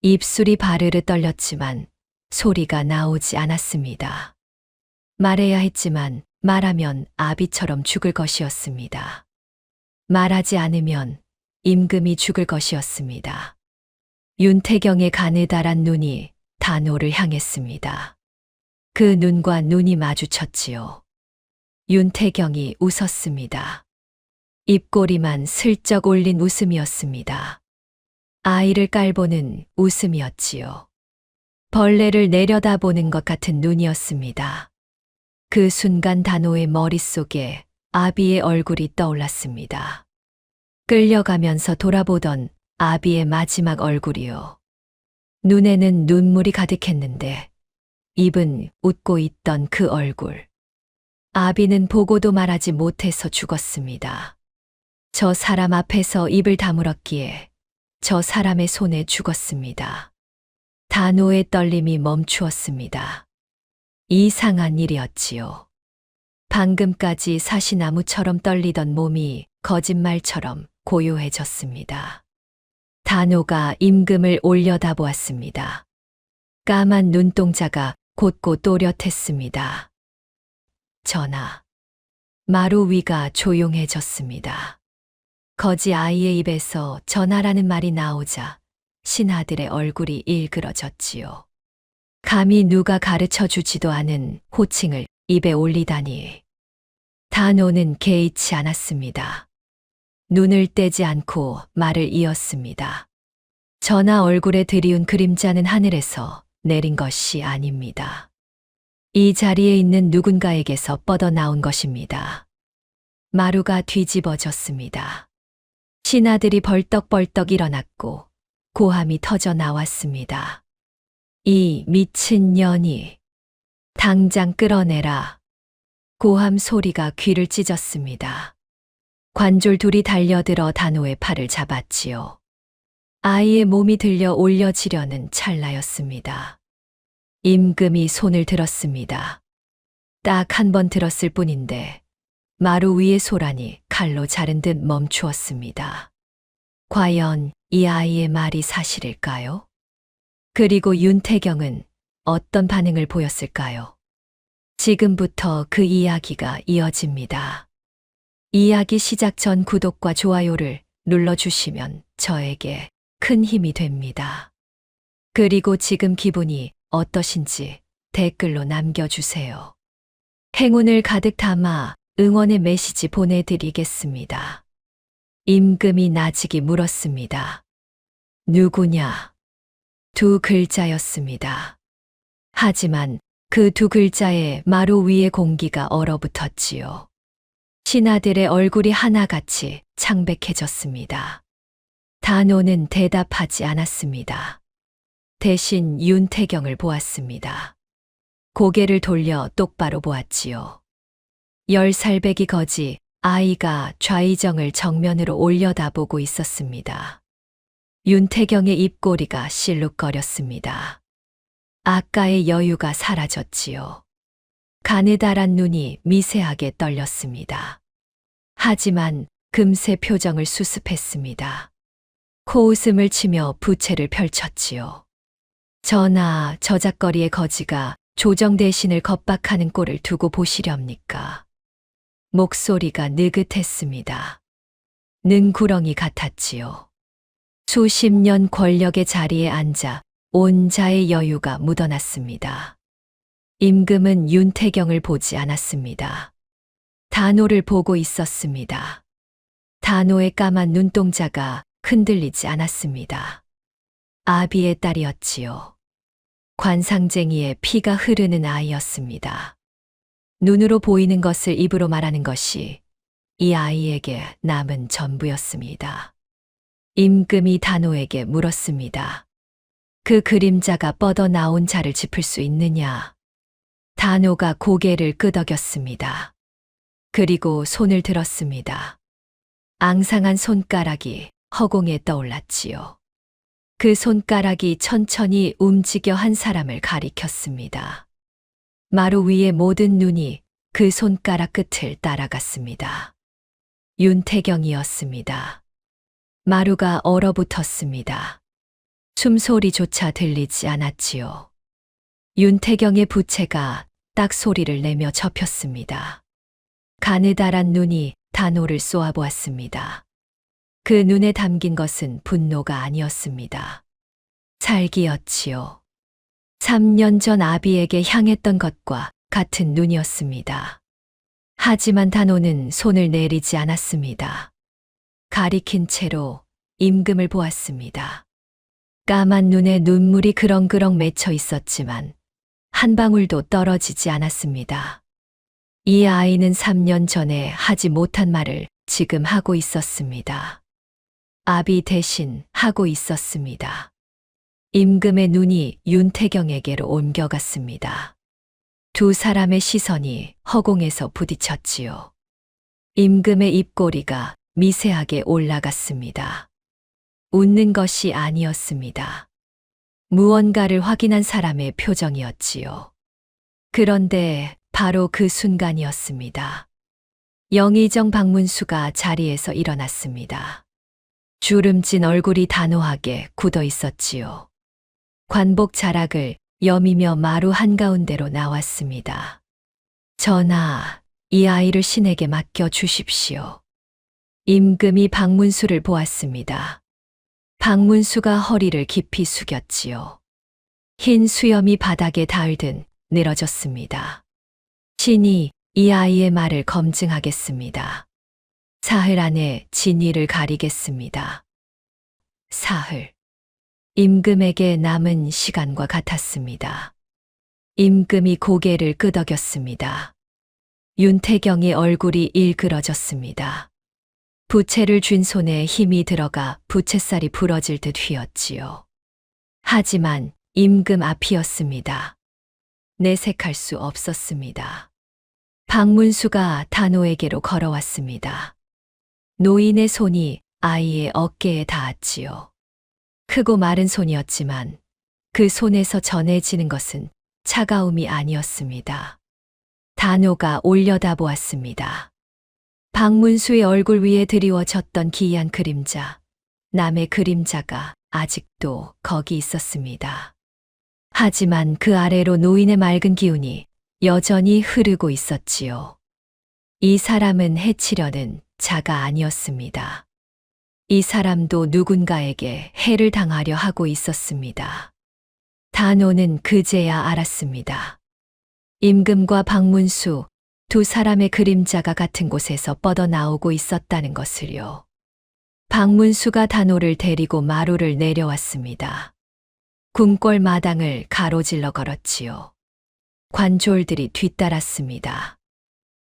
입술이 바르르 떨렸지만 소리가 나오지 않았습니다. 말해야 했지만 말하면 아비처럼 죽을 것이었습니다. 말하지 않으면 임금이 죽을 것이었습니다. 윤태경의 가느다란 눈이 단호를 향했습니다. 그 눈과 눈이 마주쳤지요. 윤태경이 웃었습니다. 입꼬리만 슬쩍 올린 웃음이었습니다. 아이를 깔보는 웃음이었지요. 벌레를 내려다보는 것 같은 눈이었습니다. 그 순간 단호의 머릿속에 아비의 얼굴이 떠올랐습니다. 끌려가면서 돌아보던 아비의 마지막 얼굴이요. 눈에는 눈물이 가득했는데 입은 웃고 있던 그 얼굴. 아비는 보고도 말하지 못해서 죽었습니다. 저 사람 앞에서 입을 다물었기에 저 사람의 손에 죽었습니다. 단호의 떨림이 멈추었습니다. 이상한 일이었지요. 방금까지 사시나무처럼 떨리던 몸이 거짓말처럼 고요해졌습니다. 단호가 임금을 올려다보았습니다. 까만 눈동자가 곧곧 또렷했습니다. 전하. 마루 위가 조용해졌습니다. 거지 아이의 입에서 전하라는 말이 나오자 신하들의 얼굴이 일그러졌지요. 감히 누가 가르쳐 주지도 않은 호칭을 입에 올리다니. 단호는 개의치 않았습니다. 눈을 떼지 않고 말을 이었습니다. 전하 얼굴에 드리운 그림자는 하늘에서 내린 것이 아닙니다. 이 자리에 있는 누군가에게서 뻗어나온 것입니다. 마루가 뒤집어졌습니다. 신하들이 벌떡벌떡 일어났고 고함이 터져 나왔습니다. 이 미친 년이 당장 끌어내라. 고함 소리가 귀를 찢었습니다. 관졸 둘이 달려들어 단호의 팔을 잡았지요. 아이의 몸이 들려 올려지려는 찰나였습니다. 임금이 손을 들었습니다. 딱 한 번 들었을 뿐인데 마루 위의 소란이 칼로 자른 듯 멈추었습니다. 과연 이 아이의 말이 사실일까요? 그리고 윤태경은 어떤 반응을 보였을까요? 지금부터 그 이야기가 이어집니다. 이야기 시작 전 구독과 좋아요를 눌러주시면 저에게 큰 힘이 됩니다. 그리고 지금 기분이 어떠신지 댓글로 남겨주세요. 행운을 가득 담아 응원의 메시지 보내드리겠습니다. 임금이 나직이 물었습니다. 누구냐? 두 글자였습니다. 하지만 그 두 글자에 마루 위의 공기가 얼어붙었지요. 신하들의 얼굴이 하나같이 창백해졌습니다. 단호는 대답하지 않았습니다. 대신 윤태경을 보았습니다. 고개를 돌려 똑바로 보았지요. 10살배기 거지 아이가 좌의정을 정면으로 올려다보고 있었습니다. 윤태경의 입꼬리가 실룩거렸습니다. 아까의 여유가 사라졌지요. 가느다란 눈이 미세하게 떨렸습니다. 하지만 금세 표정을 수습했습니다. 코웃음을 치며 부채를 펼쳤지요. 전하, 저작거리의 거지가 조정 대신을 겁박하는 꼴을 두고 보시렵니까? 목소리가 느긋했습니다. 능구렁이 같았지요. 수십 년 권력의 자리에 앉아 온 자의 여유가 묻어났습니다. 임금은 윤태경을 보지 않았습니다. 단호를 보고 있었습니다. 단호의 까만 눈동자가 흔들리지 않았습니다. 아비의 딸이었지요. 관상쟁이의 피가 흐르는 아이였습니다. 눈으로 보이는 것을 입으로 말하는 것이 이 아이에게 남은 전부였습니다. 임금이 단호에게 물었습니다. 그 그림자가 뻗어나온 자를 짚을 수 있느냐? 단호가 고개를 끄덕였습니다. 그리고 손을 들었습니다. 앙상한 손가락이 허공에 떠올랐지요. 그 손가락이 천천히 움직여 한 사람을 가리켰습니다. 마루 위의 모든 눈이 그 손가락 끝을 따라갔습니다. 윤태경이었습니다. 마루가 얼어붙었습니다. 숨소리조차 들리지 않았지요. 윤태경의 부채가 딱 소리를 내며 접혔습니다. 가느다란 눈이 단호를 쏘아보았습니다. 그 눈에 담긴 것은 분노가 아니었습니다. 살기였지요. 3년 전 아비에게 향했던 것과 같은 눈이었습니다. 하지만 단호는 손을 내리지 않았습니다. 가리킨 채로 임금을 보았습니다. 까만 눈에 눈물이 그렁그렁 맺혀 있었지만 한 방울도 떨어지지 않았습니다. 이 아이는 3년 전에 하지 못한 말을 지금 하고 있었습니다. 아비 대신 하고 있었습니다. 임금의 눈이 윤태경에게로 옮겨갔습니다. 두 사람의 시선이 허공에서 부딪혔지요. 임금의 입꼬리가 미세하게 올라갔습니다. 웃는 것이 아니었습니다. 무언가를 확인한 사람의 표정이었지요. 그런데 바로 그 순간이었습니다. 영의정 박문수가 자리에서 일어났습니다. 주름진 얼굴이 단호하게 굳어 있었지요. 관복 자락을 여미며 마루 한가운데로 나왔습니다. 전하, 이 아이를 신에게 맡겨 주십시오. 임금이 박문수를 보았습니다. 박문수가 허리를 깊이 숙였지요. 흰 수염이 바닥에 닿을 듯 늘어졌습니다. 신이 이 아이의 말을 검증하겠습니다. 사흘 안에 진위를 가리겠습니다. 사흘. 임금에게 남은 시간과 같았습니다. 임금이 고개를 끄덕였습니다. 윤태경의 얼굴이 일그러졌습니다. 부채를 쥔 손에 힘이 들어가 부채살이 부러질 듯 휘었지요. 하지만 임금 앞이었습니다. 내색할 수 없었습니다. 박문수가 단호에게로 걸어왔습니다. 노인의 손이 아이의 어깨에 닿았지요. 크고 마른 손이었지만 그 손에서 전해지는 것은 차가움이 아니었습니다. 단호가 올려다보았습니다. 박문수의 얼굴 위에 드리워졌던 기이한 그림자, 남의 그림자가 아직도 거기 있었습니다. 하지만 그 아래로 노인의 맑은 기운이 여전히 흐르고 있었지요. 이 사람은 해치려는 자가 아니었습니다. 이 사람도 누군가에게 해를 당하려 하고 있었습니다. 단호는 그제야 알았습니다. 임금과 박문수 두 사람의 그림자가 같은 곳에서 뻗어나오고 있었다는 것을요. 박문수가 단호를 데리고 마루를 내려왔습니다. 궁궐 마당을 가로질러 걸었지요. 관졸들이 뒤따랐습니다.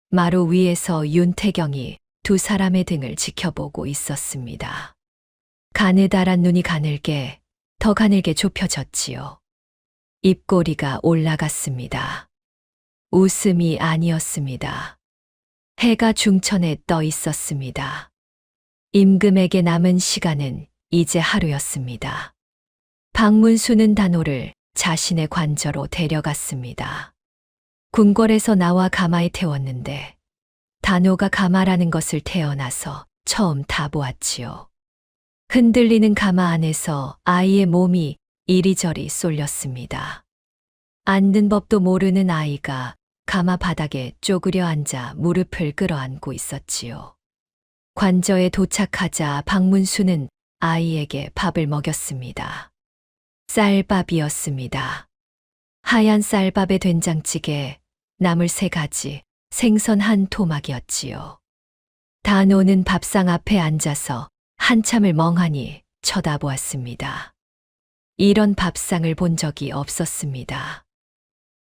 마루 위에서 윤태경이 두 사람의 등을 지켜보고 있었습니다. 가느다란 눈이 가늘게, 더 가늘게 좁혀졌지요. 입꼬리가 올라갔습니다. 웃음이 아니었습니다. 해가 중천에 떠 있었습니다. 임금에게 남은 시간은 이제 하루였습니다. 박문수는 단호를 자신의 관저로 데려갔습니다. 궁궐에서 나와 가마에 태웠는데 단호가 가마라는 것을 태어나서 처음 다 보았지요. 흔들리는 가마 안에서 아이의 몸이 이리저리 쏠렸습니다. 앉는 법도 모르는 아이가 가마 바닥에 쪼그려 앉아 무릎을 끌어안고 있었지요. 관저에 도착하자 박문수는 아이에게 밥을 먹였습니다. 쌀밥이었습니다. 하얀 쌀밥에 된장찌개, 나물 3가지, 생선 한 토막이었지요. 단호는 밥상 앞에 앉아서 한참을 멍하니 쳐다보았습니다. 이런 밥상을 본 적이 없었습니다.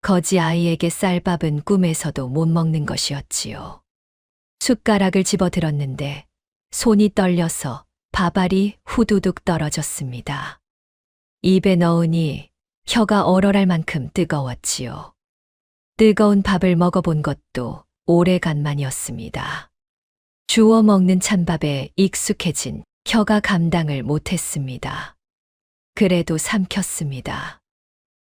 거지 아이에게 쌀밥은 꿈에서도 못 먹는 것이었지요. 숟가락을 집어들었는데 손이 떨려서 밥알이 후두둑 떨어졌습니다. 입에 넣으니 혀가 얼얼할 만큼 뜨거웠지요. 뜨거운 밥을 먹어본 것도 오래간만이었습니다. 주워 먹는 찬밥에 익숙해진 혀가 감당을 못했습니다. 그래도 삼켰습니다.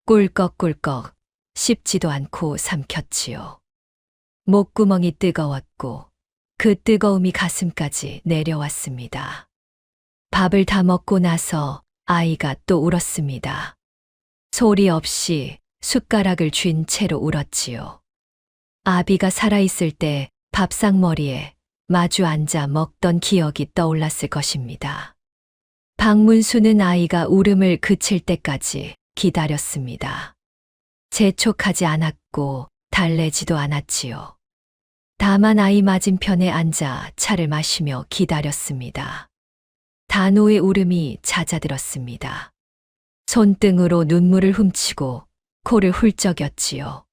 꿀꺽꿀꺽 씹지도 않고 삼켰지요. 목구멍이 뜨거웠고 그 뜨거움이 가슴까지 내려왔습니다. 밥을 다 먹고 나서 아이가 또 울었습니다. 소리 없이 숟가락을 쥔 채로 울었지요. 아비가 살아있을 때 밥상머리에 마주 앉아 먹던 기억이 떠올랐을 것입니다. 박문수는 아이가 울음을 그칠 때까지 기다렸습니다. 재촉하지 않았고 달래지도 않았지요. 다만 아이 맞은편에 앉아 차를 마시며 기다렸습니다. 단호의 울음이 잦아들었습니다. 손등으로 눈물을 훔치고 코를 훌쩍였지요.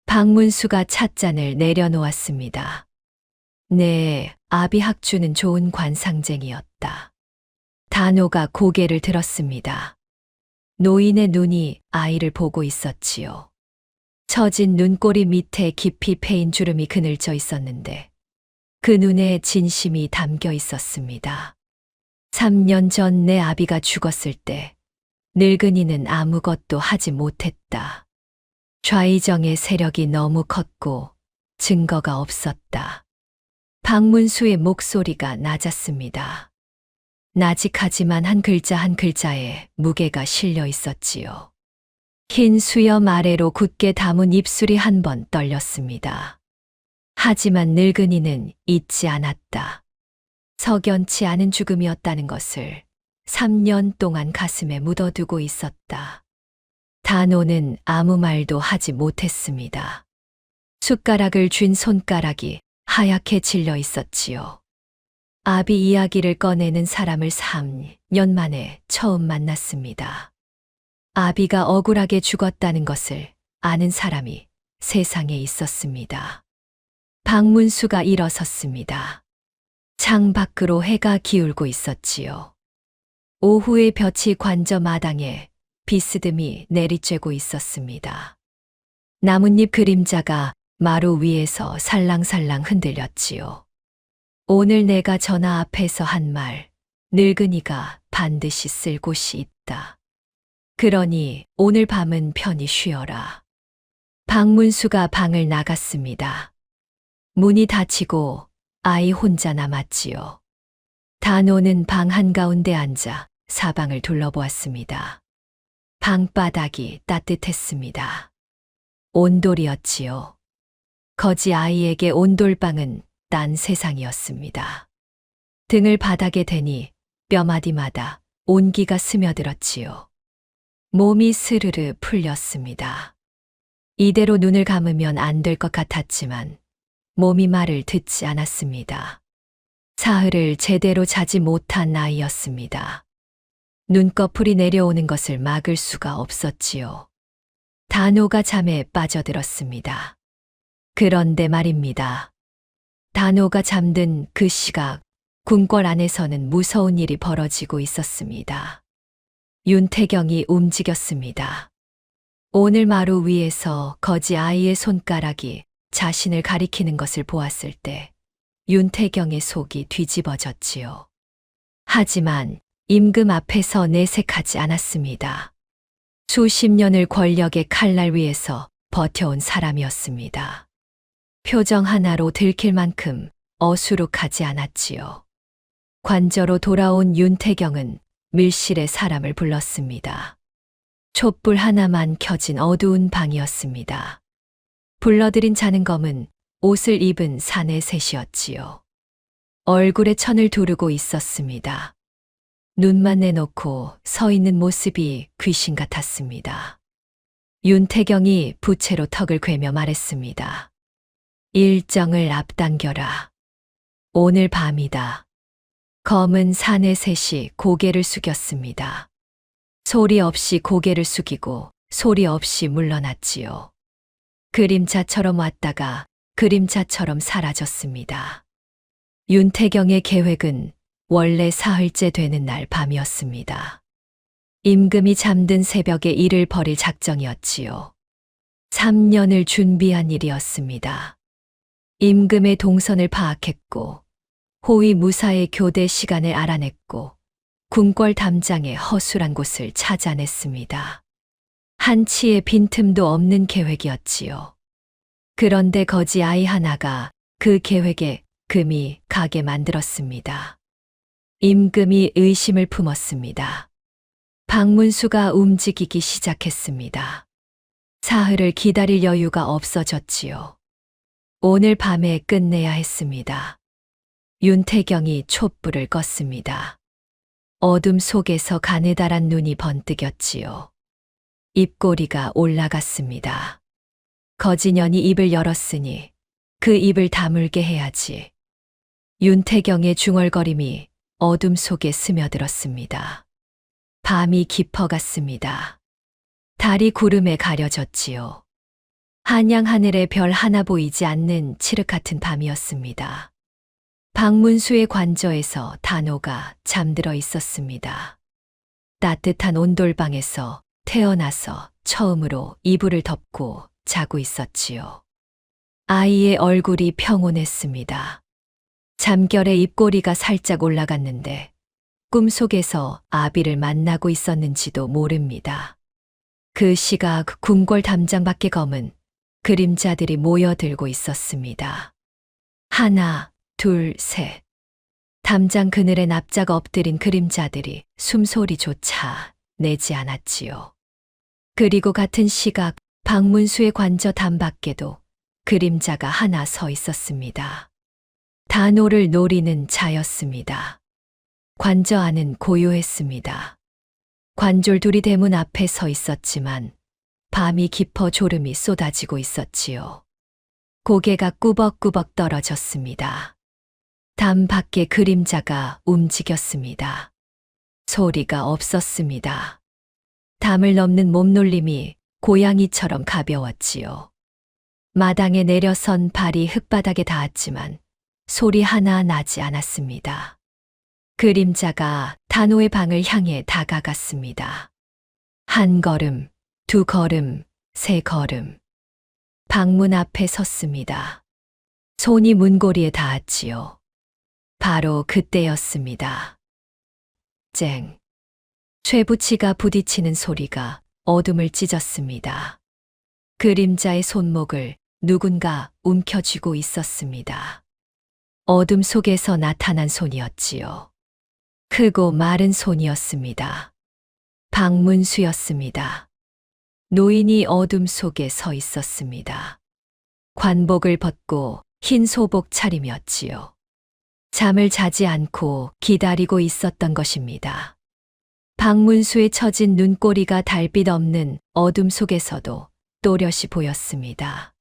박문수가 찻잔을 내려놓았습니다. 네, 아비 학주는 좋은 관상쟁이였다. 단호가 고개를 들었습니다. 노인의 눈이 아이를 보고 있었지요. 처진 눈꼬리 밑에 깊이 패인 주름이 그늘져 있었는데 그 눈에 진심이 담겨 있었습니다. 3년 전 내 아비가 죽었을 때 늙은이는 아무것도 하지 못했다. 좌의정의 세력이 너무 컸고 증거가 없었다. 박문수의 목소리가 낮았습니다. 나직하지만 한 글자 한 글자에 무게가 실려 있었지요. 긴 수염 아래로 굳게 담은 입술이 한 번 떨렸습니다. 하지만 늙은이는 잊지 않았다. 석연치 않은 죽음이었다는 것을 3년 동안 가슴에 묻어두고 있었다. 단호는 아무 말도 하지 못했습니다. 숟가락을 쥔 손가락이 하얗게 질려 있었지요. 아비 이야기를 꺼내는 사람을 3년 만에 처음 만났습니다. 아비가 억울하게 죽었다는 것을 아는 사람이 세상에 있었습니다. 박문수가 일어섰습니다. 창 밖으로 해가 기울고 있었지요. 오후의 볕이 관저 마당에 비스듬히 내리쬐고 있었습니다. 나뭇잎 그림자가 마루 위에서 살랑살랑 흔들렸지요. 오늘 내가 전화 앞에서 한 말, 늙은이가 반드시 쓸 곳이 있다. 그러니 오늘 밤은 편히 쉬어라. 박문수가 방을 나갔습니다. 문이 닫히고 아이 혼자 남았지요. 단호는 방 한가운데 앉아 사방을 둘러보았습니다. 방바닥이 따뜻했습니다. 온돌이었지요. 거지 아이에게 온돌방은 딴 세상이었습니다. 등을 바닥에 대니 뼈마디마다 온기가 스며들었지요. 몸이 스르르 풀렸습니다. 이대로 눈을 감으면 안 될 것 같았지만 몸이 말을 듣지 않았습니다. 사흘을 제대로 자지 못한 나이였습니다. 눈꺼풀이 내려오는 것을 막을 수가 없었지요. 단호가 잠에 빠져들었습니다. 그런데 말입니다. 단호가 잠든 그 시각, 궁궐 안에서는 무서운 일이 벌어지고 있었습니다. 윤태경이 움직였습니다. 오늘 마루 위에서 거지 아이의 손가락이 자신을 가리키는 것을 보았을 때 윤태경의 속이 뒤집어졌지요. 하지만 임금 앞에서 내색하지 않았습니다. 수십 년을 권력의 칼날 위에서 버텨온 사람이었습니다. 표정 하나로 들킬 만큼 어수룩하지 않았지요. 관저로 돌아온 윤태경은 밀실에 사람을 불렀습니다. 촛불 하나만 켜진 어두운 방이었습니다. 불러들인 자는검은 옷을 입은 사내 셋이었지요. 얼굴에 천을 두르고 있었습니다. 눈만 내놓고 서 있는 모습이 귀신 같았습니다. 윤태경이 부채로 턱을 괴며 말했습니다. 일정을 앞당겨라. 오늘 밤이다. 검은 사내 셋이 고개를 숙였습니다. 소리 없이 고개를 숙이고 소리 없이 물러났지요. 그림자처럼 왔다가 그림자처럼 사라졌습니다. 윤태경의 계획은 원래 사흘째 되는 날 밤이었습니다. 임금이 잠든 새벽에 일을 벌일 작정이었지요. 3년을 준비한 일이었습니다. 임금의 동선을 파악했고 호위 무사의 교대 시간을 알아냈고 궁궐 담장의 허술한 곳을 찾아냈습니다. 한치의 빈틈도 없는 계획이었지요. 그런데 거지 아이 하나가 그 계획에 금이 가게 만들었습니다. 임금이 의심을 품었습니다. 박문수가 움직이기 시작했습니다. 사흘을 기다릴 여유가 없어졌지요. 오늘 밤에 끝내야 했습니다. 윤태경이 촛불을 껐습니다. 어둠 속에서 가느다란 눈이 번뜩였지요. 입꼬리가 올라갔습니다. 거지년이 입을 열었으니 그 입을 다물게 해야지. 윤태경의 중얼거림이 어둠 속에 스며들었습니다. 밤이 깊어갔습니다. 달이 구름에 가려졌지요. 한양 하늘에 별 하나 보이지 않는 칠흑 같은 밤이었습니다. 박문수의 관저에서 단호가 잠들어 있었습니다. 따뜻한 온돌방에서 태어나서 처음으로 이불을 덮고 자고 있었지요. 아이의 얼굴이 평온했습니다. 잠결에 입꼬리가 살짝 올라갔는데 꿈속에서 아비를 만나고 있었는지도 모릅니다. 그 시각 궁궐 담장 밖에 검은 그림자들이 모여들고 있었습니다. 하나, 둘, 셋. 담장 그늘에 납작 엎드린 그림자들이 숨소리조차 내지 않았지요. 그리고 같은 시각 박문수의 관저 담 밖에도 그림자가 하나 서 있었습니다. 단호를 노리는 자였습니다. 관저 안은 고요했습니다. 관졸 둘이 대문 앞에 서 있었지만 밤이 깊어 졸음이 쏟아지고 있었지요. 고개가 꾸벅꾸벅 떨어졌습니다. 담 밖에 그림자가 움직였습니다. 소리가 없었습니다. 담을 넘는 몸놀림이 고양이처럼 가벼웠지요. 마당에 내려선 발이 흙바닥에 닿았지만 소리 하나 나지 않았습니다. 그림자가 단호의 방을 향해 다가갔습니다. 한 걸음, 두 걸음, 세 걸음. 방문 앞에 섰습니다. 손이 문고리에 닿았지요. 바로 그때였습니다. 쨍. 쇠붙이가 부딪히는 소리가 어둠을 찢었습니다. 그림자의 손목을 누군가 움켜쥐고 있었습니다. 어둠 속에서 나타난 손이었지요. 크고 마른 손이었습니다. 박문수였습니다. 노인이 어둠 속에 서 있었습니다. 관복을 벗고 흰 소복 차림이었지요. 잠을 자지 않고 기다리고 있었던 것입니다. 박문수의 처진 눈꼬리가 달빛 없는 어둠 속에서도 또렷이 보였습니다.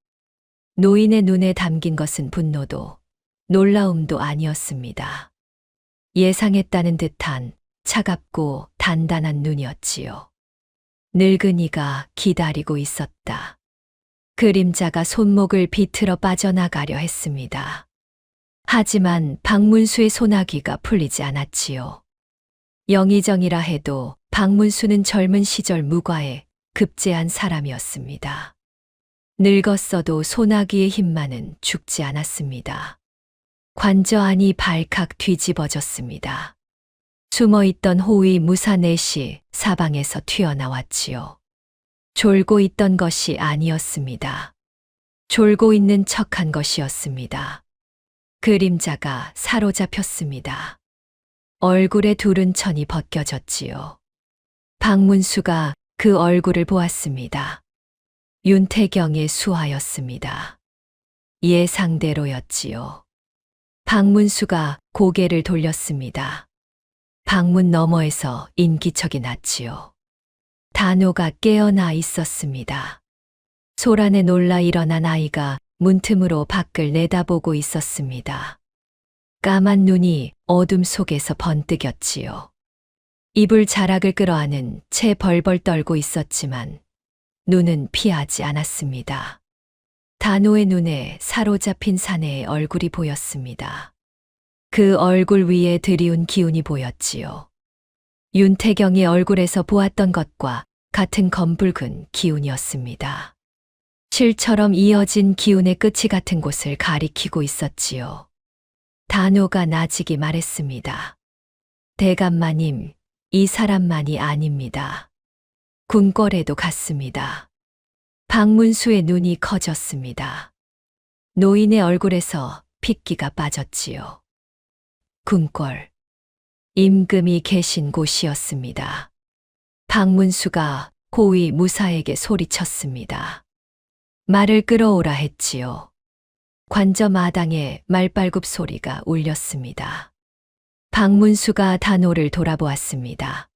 노인의 눈에 담긴 것은 분노도 놀라움도 아니었습니다. 예상했다는 듯한 차갑고 단단한 눈이었지요. 늙은이가 기다리고 있었다. 그림자가 손목을 비틀어 빠져나가려 했습니다. 하지만 박문수의 소나기가 풀리지 않았지요. 영의정이라 해도 박문수는 젊은 시절 무과에 급제한 사람이었습니다. 늙었어도 소나기의 힘만은 죽지 않았습니다. 관저 안이 발칵 뒤집어졌습니다. 숨어있던 호위 무사 넷이 사방에서 튀어나왔지요. 졸고 있던 것이 아니었습니다. 졸고 있는 척한 것이었습니다. 그림자가 사로잡혔습니다. 얼굴의 두른 천이 벗겨졌지요. 박문수가 그 얼굴을 보았습니다. 윤태경의 수하였습니다. 예상대로였지요. 박문수가 고개를 돌렸습니다. 방문 너머에서 인기척이 났지요. 단호가 깨어나 있었습니다. 소란에 놀라 일어난 아이가 문틈으로 밖을 내다보고 있었습니다. 까만 눈이 어둠 속에서 번뜩였지요. 이불 자락을 끌어안은 채 벌벌 떨고 있었지만 눈은 피하지 않았습니다. 단호의 눈에 사로잡힌 사내의 얼굴이 보였습니다. 그 얼굴 위에 드리운 기운이 보였지요. 윤태경의 얼굴에서 보았던 것과 같은 검붉은 기운이었습니다. 실처럼 이어진 기운의 끝이 같은 곳을 가리키고 있었지요. 단호가 나직이 말했습니다. 대감마님, 이 사람만이 아닙니다. 궁궐에도 갔습니다. 박문수의 눈이 커졌습니다. 노인의 얼굴에서 핏기가 빠졌지요. 궁궐. 임금이 계신 곳이었습니다. 박문수가 고위 무사에게 소리쳤습니다. 말을 끌어오라 했지요. 관저 마당에 말발굽 소리가 울렸습니다. 박문수가 단호를 돌아보았습니다.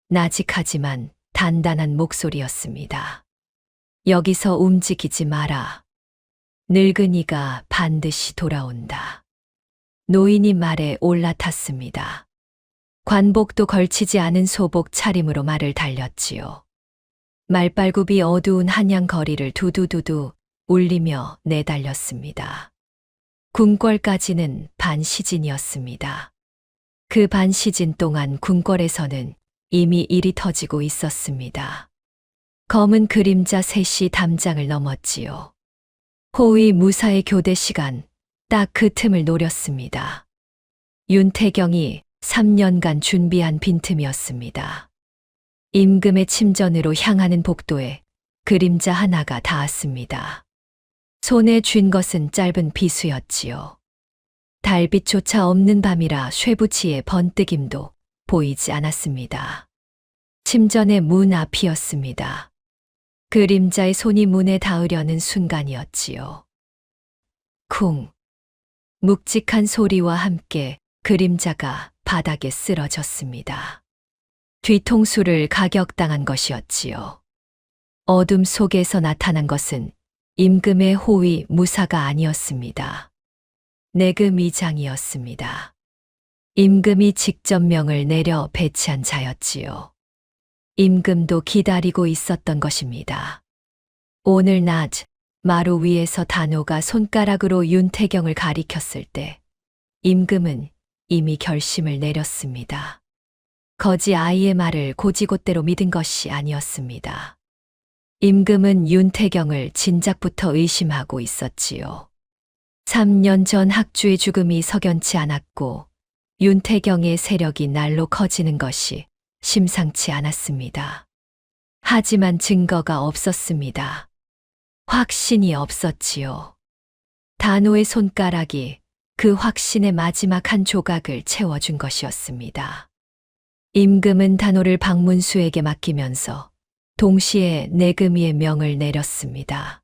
나직하지만 단단한 목소리였습니다. 여기서 움직이지 마라. 늙은이가 반드시 돌아온다. 노인이 말에 올라탔습니다. 관복도 걸치지 않은 소복 차림으로 말을 달렸지요. 말발굽이 어두운 한양 거리를 두두두두 울리며 내달렸습니다. 궁궐까지는 반 시진이었습니다. 그 반 시진 동안 궁궐에서는 이미 일이 터지고 있었습니다. 검은 그림자 셋이 담장을 넘었지요. 호위 무사의 교대 시간, 딱 그 틈을 노렸습니다. 윤태경이 3년간 준비한 빈틈이었습니다. 임금의 침전으로 향하는 복도에 그림자 하나가 닿았습니다. 손에 쥔 것은 짧은 비수였지요. 달빛조차 없는 밤이라 쇠붙이의 번뜩임도 보이지 않았습니다. 침전의 문 앞이었습니다. 그림자의 손이 문에 닿으려는 순간이었지요. 쿵! 묵직한 소리와 함께 그림자가 바닥에 쓰러졌습니다. 뒤통수를 가격당한 것이었지요. 어둠 속에서 나타난 것은 임금의 호위 무사가 아니었습니다. 내금의장이었습니다. 임금이 직접 명을 내려 배치한 자였지요. 임금도 기다리고 있었던 것입니다. 오늘 낮 마루 위에서 단호가 손가락으로 윤태경을 가리켰을 때 임금은 이미 결심을 내렸습니다. 거지 아이의 말을 고지곳대로 믿은 것이 아니었습니다. 임금은 윤태경을 진작부터 의심하고 있었지요. 3년 전 학주의 죽음이 석연치 않았고 윤태경의 세력이 날로 커지는 것이 심상치 않았습니다. 하지만 증거가 없었습니다. 확신이 없었지요. 단호의 손가락이 그 확신의 마지막 한 조각을 채워준 것이었습니다. 임금은 단호를 박문수에게 맡기면서 동시에 내금의의 명을 내렸습니다.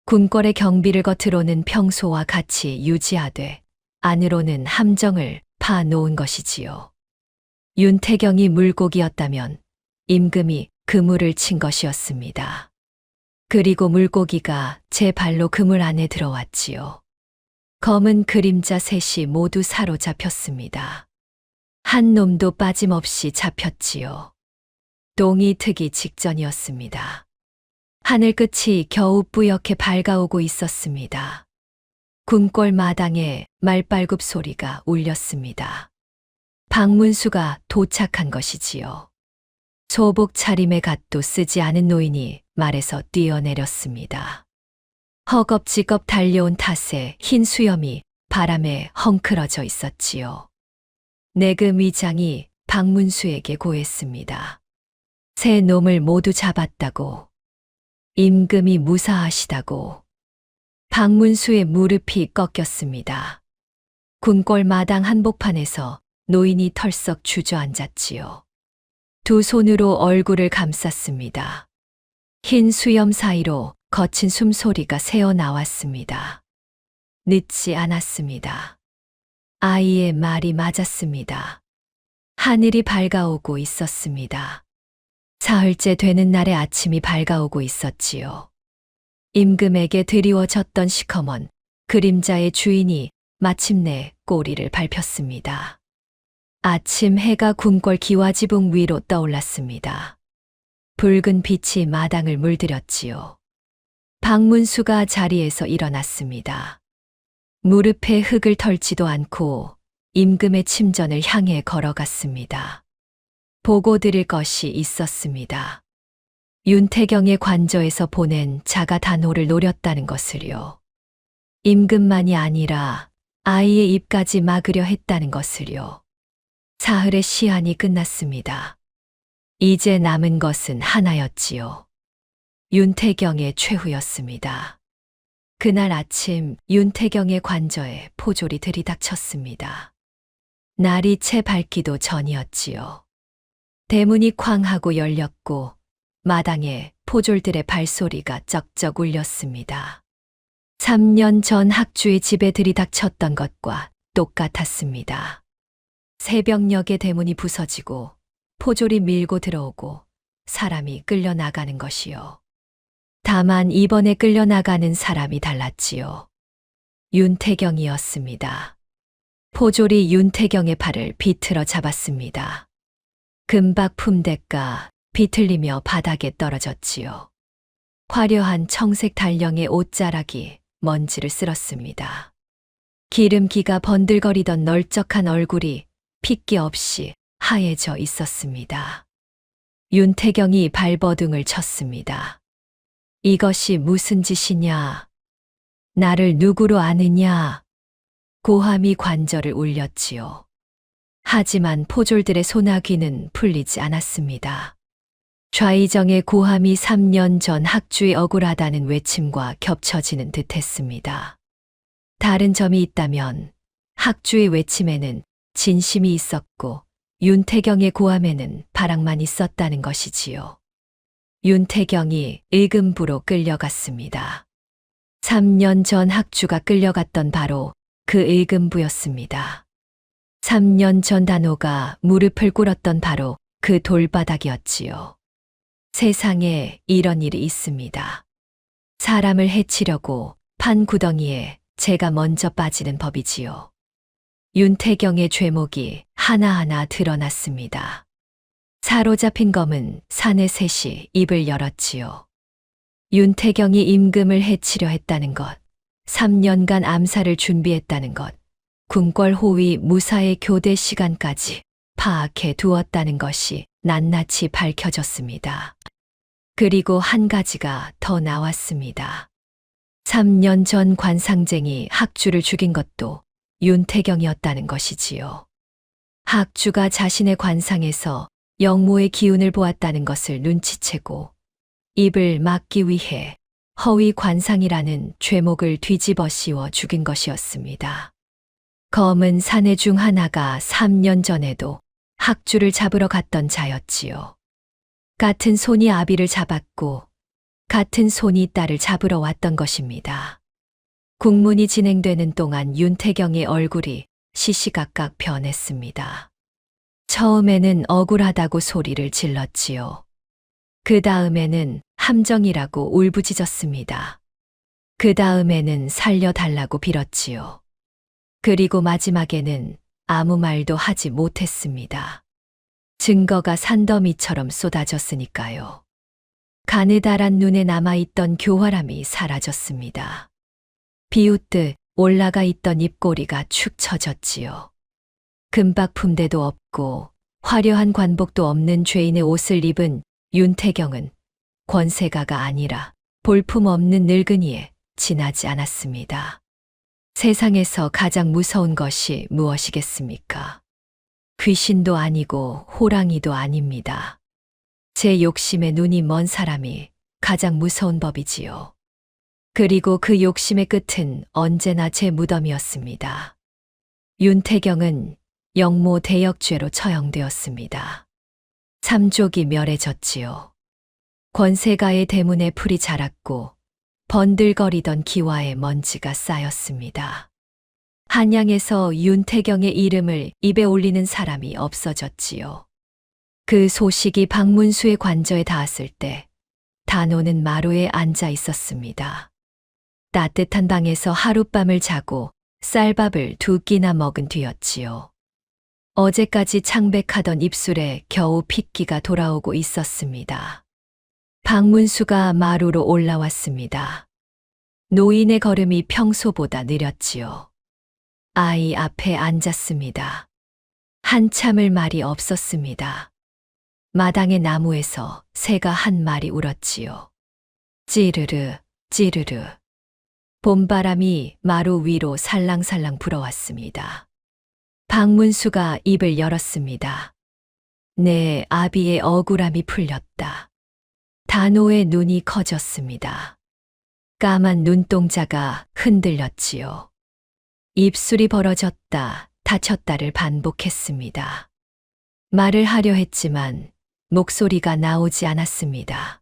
궁궐의 경비를 겉으로는 평소와 같이 유지하되 안으로는 함정을 파놓은 것이지요. 윤태경이 물고기였다면 임금이 그물을 친 것이었습니다. 그리고 물고기가 제 발로 그물 안에 들어왔지요. 검은 그림자 셋이 모두 사로잡혔습니다. 한 놈도 빠짐없이 잡혔지요. 똥이 트기 직전이었습니다. 하늘 끝이 겨우 뿌옇게 밝아오고 있었습니다. 궁궐 마당에 말발굽 소리가 울렸습니다. 박문수가 도착한 것이지요. 소복 차림의 갓도 쓰지 않은 노인이 말에서 뛰어내렸습니다. 허겁지겁 달려온 탓에 흰 수염이 바람에 헝클어져 있었지요. 내금의장이 박문수에게 고했습니다. 세 놈을 모두 잡았다고. 임금이 무사하시다고. 박문수의 무릎이 꺾였습니다. 궁궐 마당 한복판에서 노인이 털썩 주저앉았지요. 두 손으로 얼굴을 감쌌습니다. 흰 수염 사이로 거친 숨소리가 새어나왔습니다. 늦지 않았습니다. 아이의 말이 맞았습니다. 하늘이 밝아오고 있었습니다. 사흘째 되는 날의 아침이 밝아오고 있었지요. 임금에게 드리워졌던 시커먼 그림자의 주인이 마침내 꼬리를 밟혔습니다. 아침 해가 궁궐 기와지붕 위로 떠올랐습니다. 붉은 빛이 마당을 물들였지요. 박문수가 자리에서 일어났습니다. 무릎에 흙을 털지도 않고 임금의 침전을 향해 걸어갔습니다. 보고 드릴 것이 있었습니다. 윤태경의 관저에서 보낸 자가 단호를 노렸다는 것을요. 임금만이 아니라 아이의 입까지 막으려 했다는 것을요. 사흘의 시한이 끝났습니다. 이제 남은 것은 하나였지요. 윤태경의 최후였습니다. 그날 아침 윤태경의 관저에 포졸이 들이닥쳤습니다. 날이 채 밝기도 전이었지요. 대문이 쾅 하고 열렸고 마당에 포졸들의 발소리가 쩍쩍 울렸습니다. 3년 전 학주의 집에 들이닥쳤던 것과 똑같았습니다. 새벽녘에 대문이 부서지고 포졸이 밀고 들어오고 사람이 끌려나가는 것이요. 다만 이번에 끌려나가는 사람이 달랐지요. 윤태경이었습니다. 포졸이 윤태경의 팔을 비틀어 잡았습니다. 금박 품대가 비틀리며 바닥에 떨어졌지요. 화려한 청색 달령의 옷자락이 먼지를 쓸었습니다. 기름기가 번들거리던 널쩍한 얼굴이 핏기 없이 하얘져 있었습니다. 윤태경이 발버둥을 쳤습니다. 이것이 무슨 짓이냐? 나를 누구로 아느냐? 고함이 관절을 울렸지요. 하지만 포졸들의 소나귀는 풀리지 않았습니다. 좌의정의 고함이 3년 전 학주에 억울하다는 외침과 겹쳐지는 듯했습니다. 다른 점이 있다면 학주의 외침에는 진심이 있었고 윤태경의 고함에는 바람만 있었다는 것이지요. 윤태경이 일금부로 끌려갔습니다. 3년 전 학주가 끌려갔던 바로 그 일금부였습니다. 3년 전 단호가 무릎을 꿇었던 바로 그 돌바닥이었지요. 세상에 이런 일이 있습니다. 사람을 해치려고 판 구덩이에 제가 먼저 빠지는 법이지요. 윤태경의 죄목이 하나하나 드러났습니다. 사로잡힌 검은 사내 셋이 입을 열었지요. 윤태경이 임금을 해치려 했다는 것, 3년간 암살을 준비했다는 것, 궁궐 호위 무사의 교대 시간까지 파악해 두었다는 것이 낱낱이 밝혀졌습니다. 그리고 한 가지가 더 나왔습니다. 3년 전 관상쟁이 학주를 죽인 것도 윤태경이었다는 것이지요. 학주가 자신의 관상에서 영모의 기운을 보았다는 것을 눈치채고 입을 막기 위해 허위 관상이라는 죄목을 뒤집어 씌워 죽인 것이었습니다. 검은 사내 중 하나가 3년 전에도 학주를 잡으러 갔던 자였지요. 같은 손이 아비를 잡았고 같은 손이 딸을 잡으러 왔던 것입니다. 국문이 진행되는 동안 윤태경의 얼굴이 시시각각 변했습니다. 처음에는 억울하다고 소리를 질렀지요. 그 다음에는 함정이라고 울부짖었습니다. 그 다음에는 살려달라고 빌었지요. 그리고 마지막에는 아무 말도 하지 못했습니다. 증거가 산더미처럼 쏟아졌으니까요. 가느다란 눈에 남아있던 교활함이 사라졌습니다. 비웃듯 올라가 있던 입꼬리가 축 처졌지요. 금박 품대도 없고 화려한 관복도 없는 죄인의 옷을 입은 윤태경은 권세가가 아니라 볼품없는 늙은이에 지나지 않았습니다. 세상에서 가장 무서운 것이 무엇이겠습니까? 귀신도 아니고 호랑이도 아닙니다. 제 욕심에 눈이 먼 사람이 가장 무서운 법이지요. 그리고 그 욕심의 끝은 언제나 제 무덤이었습니다. 윤태경은 영모 대역죄로 처형되었습니다. 삼족이 멸해졌지요. 권세가의 대문에 풀이 자랐고 번들거리던 기와에 먼지가 쌓였습니다. 한양에서 윤태경의 이름을 입에 올리는 사람이 없어졌지요. 그 소식이 박문수의 관저에 닿았을 때 단호는 마루에 앉아 있었습니다. 따뜻한 방에서 하룻밤을 자고 쌀밥을 2끼나 먹은 뒤였지요. 어제까지 창백하던 입술에 겨우 핏기가 돌아오고 있었습니다. 박문수가 마루로 올라왔습니다. 노인의 걸음이 평소보다 느렸지요. 아이 앞에 앉았습니다. 한참을 말이 없었습니다. 마당의 나무에서 새가 한 마리 울었지요. 찌르르, 찌르르. 봄바람이 마루 위로 살랑살랑 불어왔습니다. 박문수가 입을 열었습니다. 내 아비의 억울함이 풀렸다. 단호의 눈이 커졌습니다. 까만 눈동자가 흔들렸지요. 입술이 벌어졌다, 닫혔다를 반복했습니다. 말을 하려 했지만 목소리가 나오지 않았습니다.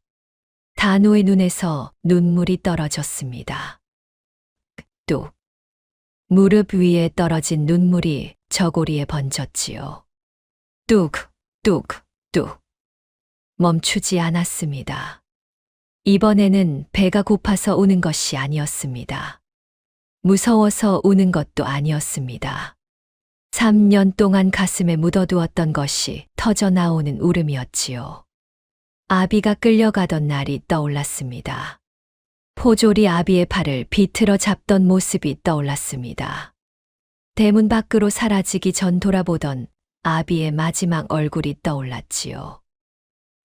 단호의 눈에서 눈물이 떨어졌습니다. 뚝. 무릎 위에 떨어진 눈물이 저고리에 번졌지요. 뚝, 뚝, 뚝. 멈추지 않았습니다. 이번에는 배가 고파서 우는 것이 아니었습니다. 무서워서 우는 것도 아니었습니다. 3년 동안 가슴에 묻어두었던 것이 터져 나오는 울음이었지요. 아비가 끌려가던 날이 떠올랐습니다. 포졸이 아비의 팔을 비틀어 잡던 모습이 떠올랐습니다. 대문 밖으로 사라지기 전 돌아보던 아비의 마지막 얼굴이 떠올랐지요.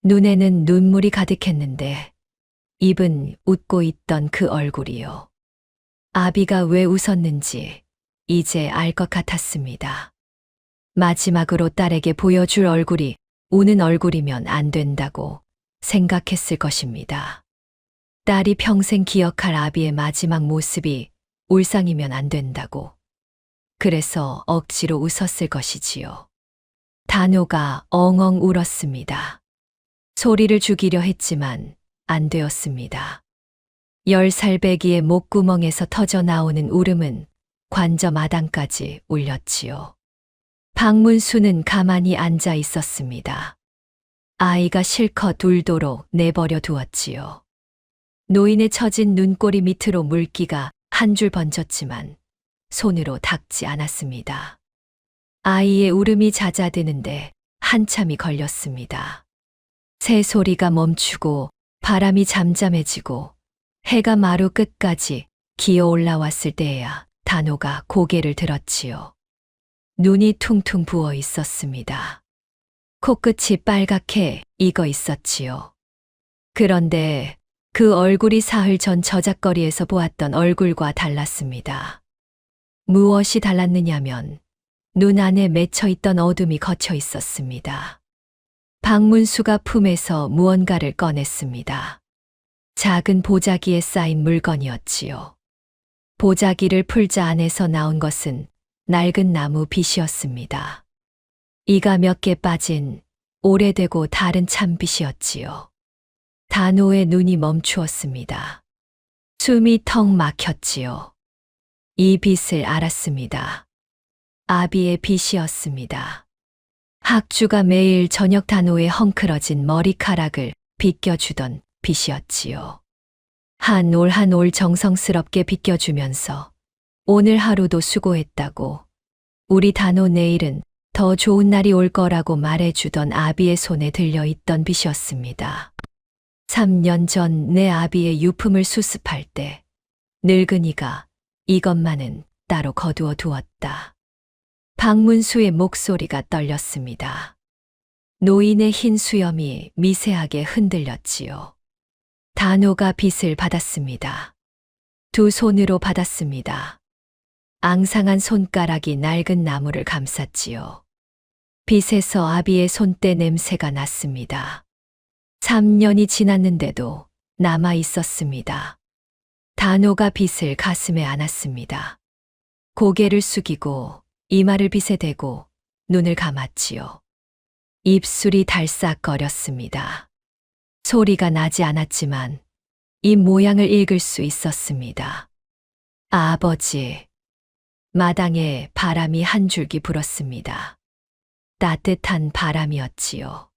눈에는 눈물이 가득했는데 입은 웃고 있던 그 얼굴이요. 아비가 왜 웃었는지 이제 알 것 같았습니다. 마지막으로 딸에게 보여줄 얼굴이 우는 얼굴이면 안 된다고 생각했을 것입니다. 딸이 평생 기억할 아비의 마지막 모습이 울상이면 안 된다고. 그래서 억지로 웃었을 것이지요. 단호가 엉엉 울었습니다. 소리를 죽이려 했지만 안 되었습니다. 10살 배기의 목구멍에서 터져 나오는 울음은 관저 마당까지 울렸지요. 박문수는 가만히 앉아 있었습니다. 아이가 실컷 울도록 내버려 두었지요. 노인의 처진 눈꼬리 밑으로 물기가 한 줄 번졌지만 손으로 닦지 않았습니다. 아이의 울음이 잦아드는데 한참이 걸렸습니다. 새소리가 멈추고 바람이 잠잠해지고 해가 마루 끝까지 기어 올라왔을 때에야 단호가 고개를 들었지요. 눈이 퉁퉁 부어 있었습니다. 코끝이 빨갛게 익어 있었지요. 그런데 그 얼굴이 사흘 전 저작거리에서 보았던 얼굴과 달랐습니다. 무엇이 달랐느냐면 눈 안에 맺혀 있던 어둠이 걷혀 있었습니다. 박문수가 품에서 무언가를 꺼냈습니다. 작은 보자기에 쌓인 물건이었지요. 보자기를 풀자 안에서 나온 것은 낡은 나무 빗이었습니다. 이가 몇 개 빠진 오래되고 다른 참빗이었지요. 단호의 눈이 멈추었습니다. 숨이 턱 막혔지요. 이 빗을 알았습니다. 아비의 빗이었습니다. 학주가 매일 저녁 단호의 헝클어진 머리카락을 빗겨주던 빗이었지요. 한 올 한 올 정성스럽게 빗겨주면서 오늘 하루도 수고했다고, 우리 단호 내일은 더 좋은 날이 올 거라고 말해주던 아비의 손에 들려있던 빗이었습니다. 3년 전 내 아비의 유품을 수습할 때 늙은이가 이것만은 따로 거두어 두었다. 박문수의 목소리가 떨렸습니다. 노인의 흰 수염이 미세하게 흔들렸지요. 단호가 빗을 받았습니다. 두 손으로 받았습니다. 앙상한 손가락이 낡은 나무를 감쌌지요. 빗에서 아비의 손때 냄새가 났습니다. 3년이 지났는데도 남아 있었습니다. 단호가 빗을 가슴에 안았습니다. 고개를 숙이고 이마를 빗에 대고 눈을 감았지요. 입술이 달싹거렸습니다. 소리가 나지 않았지만 이 모양을 읽을 수 있었습니다. 아버지. 마당에 바람이 한 줄기 불었습니다. 따뜻한 바람이었지요.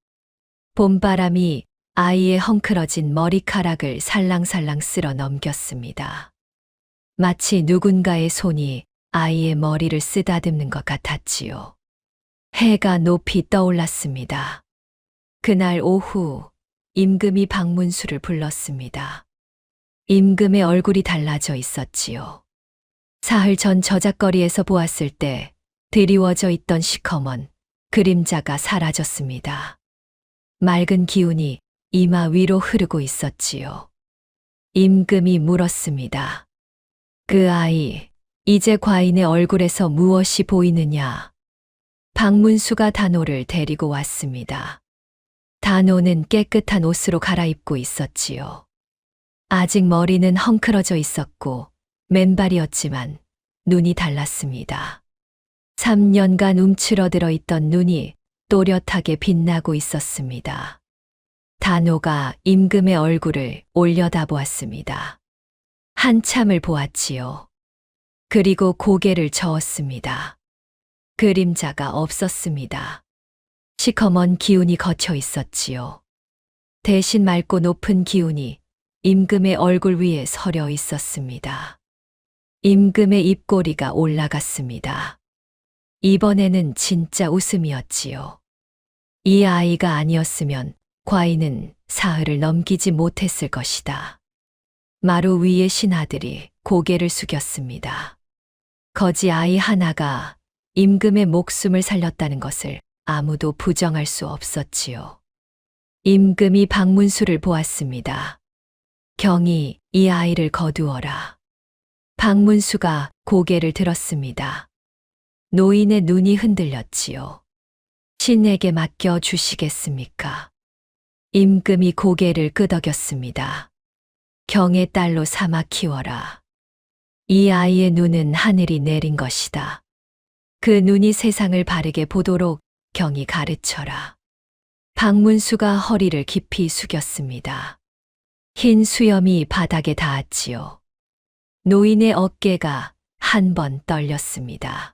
봄바람이 아이의 헝클어진 머리카락을 살랑살랑 쓸어 넘겼습니다. 마치 누군가의 손이 아이의 머리를 쓰다듬는 것 같았지요. 해가 높이 떠올랐습니다. 그날 오후 임금이 박문수를 불렀습니다. 임금의 얼굴이 달라져 있었지요. 사흘 전 저작거리에서 보았을 때 드리워져 있던 시커먼 그림자가 사라졌습니다. 맑은 기운이 이마 위로 흐르고 있었지요. 임금이 물었습니다. 그 아이, 이제 과인의 얼굴에서 무엇이 보이느냐? 박문수가 단호를 데리고 왔습니다. 단호는 깨끗한 옷으로 갈아입고 있었지요. 아직 머리는 헝클어져 있었고 맨발이었지만 눈이 달랐습니다. 3년간 움츠러들어 있던 눈이 또렷하게 빛나고 있었습니다. 단호가 임금의 얼굴을 올려다보았습니다. 한참을 보았지요. 그리고 고개를 저었습니다. 그림자가 없었습니다. 시커먼 기운이 걷혀 있었지요. 대신 맑고 높은 기운이 임금의 얼굴 위에 서려 있었습니다. 임금의 입꼬리가 올라갔습니다. 이번에는 진짜 웃음이었지요. 이 아이가 아니었으면 과인은 사흘을 넘기지 못했을 것이다. 마루 위의 신하들이 고개를 숙였습니다. 거지 아이 하나가 임금의 목숨을 살렸다는 것을 아무도 부정할 수 없었지요. 임금이 박문수를 보았습니다. 경히 이 아이를 거두어라. 박문수가 고개를 들었습니다. 노인의 눈이 흔들렸지요. 신에게 맡겨 주시겠습니까? 임금이 고개를 끄덕였습니다. 경의 딸로 삼아 키워라. 이 아이의 눈은 하늘이 내린 것이다. 그 눈이 세상을 바르게 보도록 경이 가르쳐라. 박문수가 허리를 깊이 숙였습니다. 흰 수염이 바닥에 닿았지요. 노인의 어깨가 한 번 떨렸습니다.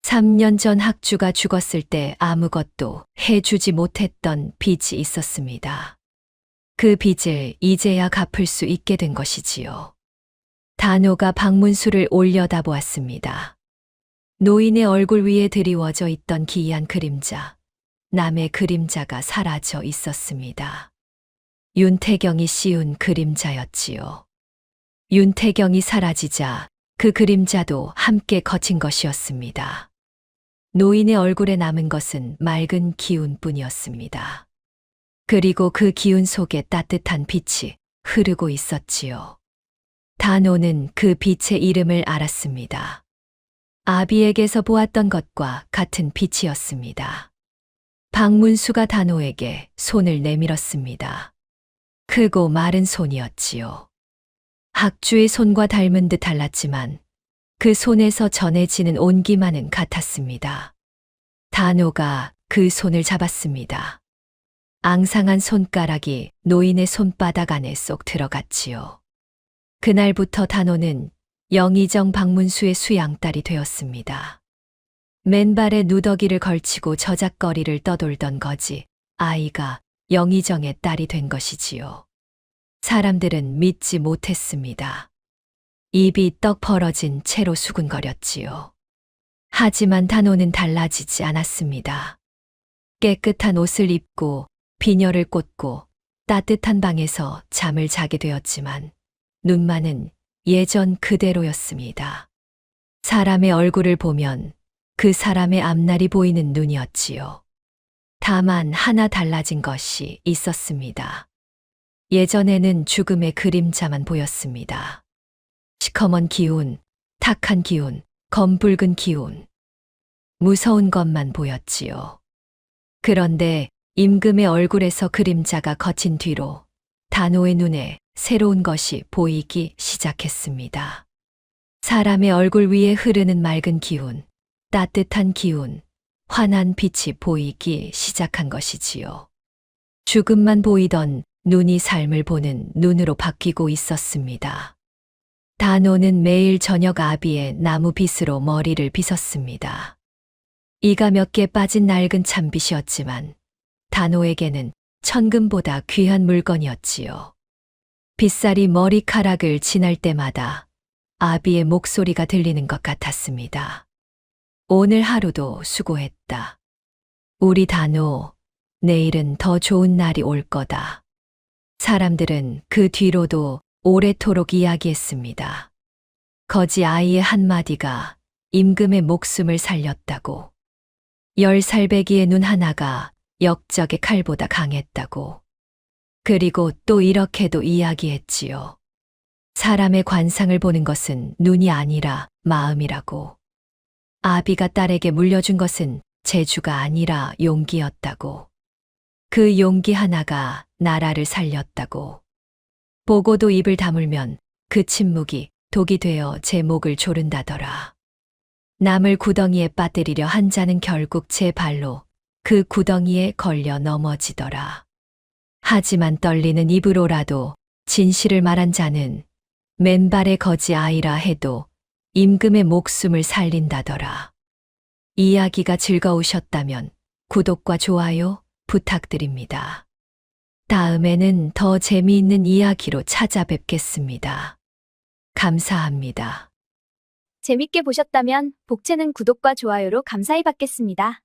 3년 전 학주가 죽었을 때 아무것도 해주지 못했던 빚이 있었습니다. 그 빚을 이제야 갚을 수 있게 된 것이지요. 단호가 박문수를 올려다보았습니다. 노인의 얼굴 위에 드리워져 있던 기이한 그림자, 남의 그림자가 사라져 있었습니다. 윤태경이 씌운 그림자였지요. 윤태경이 사라지자 그 그림자도 함께 거친 것이었습니다. 노인의 얼굴에 남은 것은 맑은 기운뿐이었습니다. 그리고 그 기운 속에 따뜻한 빛이 흐르고 있었지요. 단호는 그 빛의 이름을 알았습니다. 아비에게서 보았던 것과 같은 빛이었습니다. 박문수가 단호에게 손을 내밀었습니다. 크고 마른 손이었지요. 학주의 손과 닮은 듯 달랐지만 그 손에서 전해지는 온기만은 같았습니다. 단호가 그 손을 잡았습니다. 앙상한 손가락이 노인의 손바닥 안에 쏙 들어갔지요. 그날부터 단호는 영의정 박문수의 수양딸이 되었습니다. 맨발에 누더기를 걸치고 저작거리를 떠돌던 거지 아이가 영의정의 딸이 된 것이지요. 사람들은 믿지 못했습니다. 입이 떡 벌어진 채로 수군거렸지요. 하지만 단호는 달라지지 않았습니다. 깨끗한 옷을 입고 비녀를 꽂고 따뜻한 방에서 잠을 자게 되었지만 눈만은 예전 그대로였습니다. 사람의 얼굴을 보면 그 사람의 앞날이 보이는 눈이었지요. 다만 하나 달라진 것이 있었습니다. 예전에는 죽음의 그림자만 보였습니다. 시커먼 기운, 탁한 기운, 검붉은 기운. 무서운 것만 보였지요. 그런데 임금의 얼굴에서 그림자가 거친 뒤로 단호의 눈에 새로운 것이 보이기 시작했습니다. 사람의 얼굴 위에 흐르는 맑은 기운, 따뜻한 기운, 환한 빛이 보이기 시작한 것이지요. 죽음만 보이던 눈이 삶을 보는 눈으로 바뀌고 있었습니다. 단호는 매일 저녁 아비의 나무빗으로 머리를 빗었습니다. 이가 몇 개 빠진 낡은 참빗이었지만 단호에게는 천금보다 귀한 물건이었지요. 빗살이 머리카락을 지날 때마다 아비의 목소리가 들리는 것 같았습니다. 오늘 하루도 수고했다. 우리 단호, 내일은 더 좋은 날이 올 거다. 사람들은 그 뒤로도 오래도록 이야기했습니다. 거지 아이의 한마디가 임금의 목숨을 살렸다고. 10살배기의 눈 하나가 역적의 칼보다 강했다고. 그리고 또 이렇게도 이야기했지요. 사람의 관상을 보는 것은 눈이 아니라 마음이라고. 아비가 딸에게 물려준 것은 재주가 아니라 용기였다고. 그 용기 하나가 나라를 살렸다고. 보고도 입을 다물면 그 침묵이 독이 되어 제 목을 조른다더라. 남을 구덩이에 빠뜨리려 한 자는 결국 제 발로 그 구덩이에 걸려 넘어지더라. 하지만 떨리는 입으로라도 진실을 말한 자는 맨발의 거지 아이라 해도 임금의 목숨을 살린다더라. 이야기가 즐거우셨다면 구독과 좋아요 부탁드립니다. 다음에는 더 재미있는 이야기로 찾아뵙겠습니다. 감사합니다. 재밌게 보셨다면 복채는 구독과 좋아요로 감사히 받겠습니다.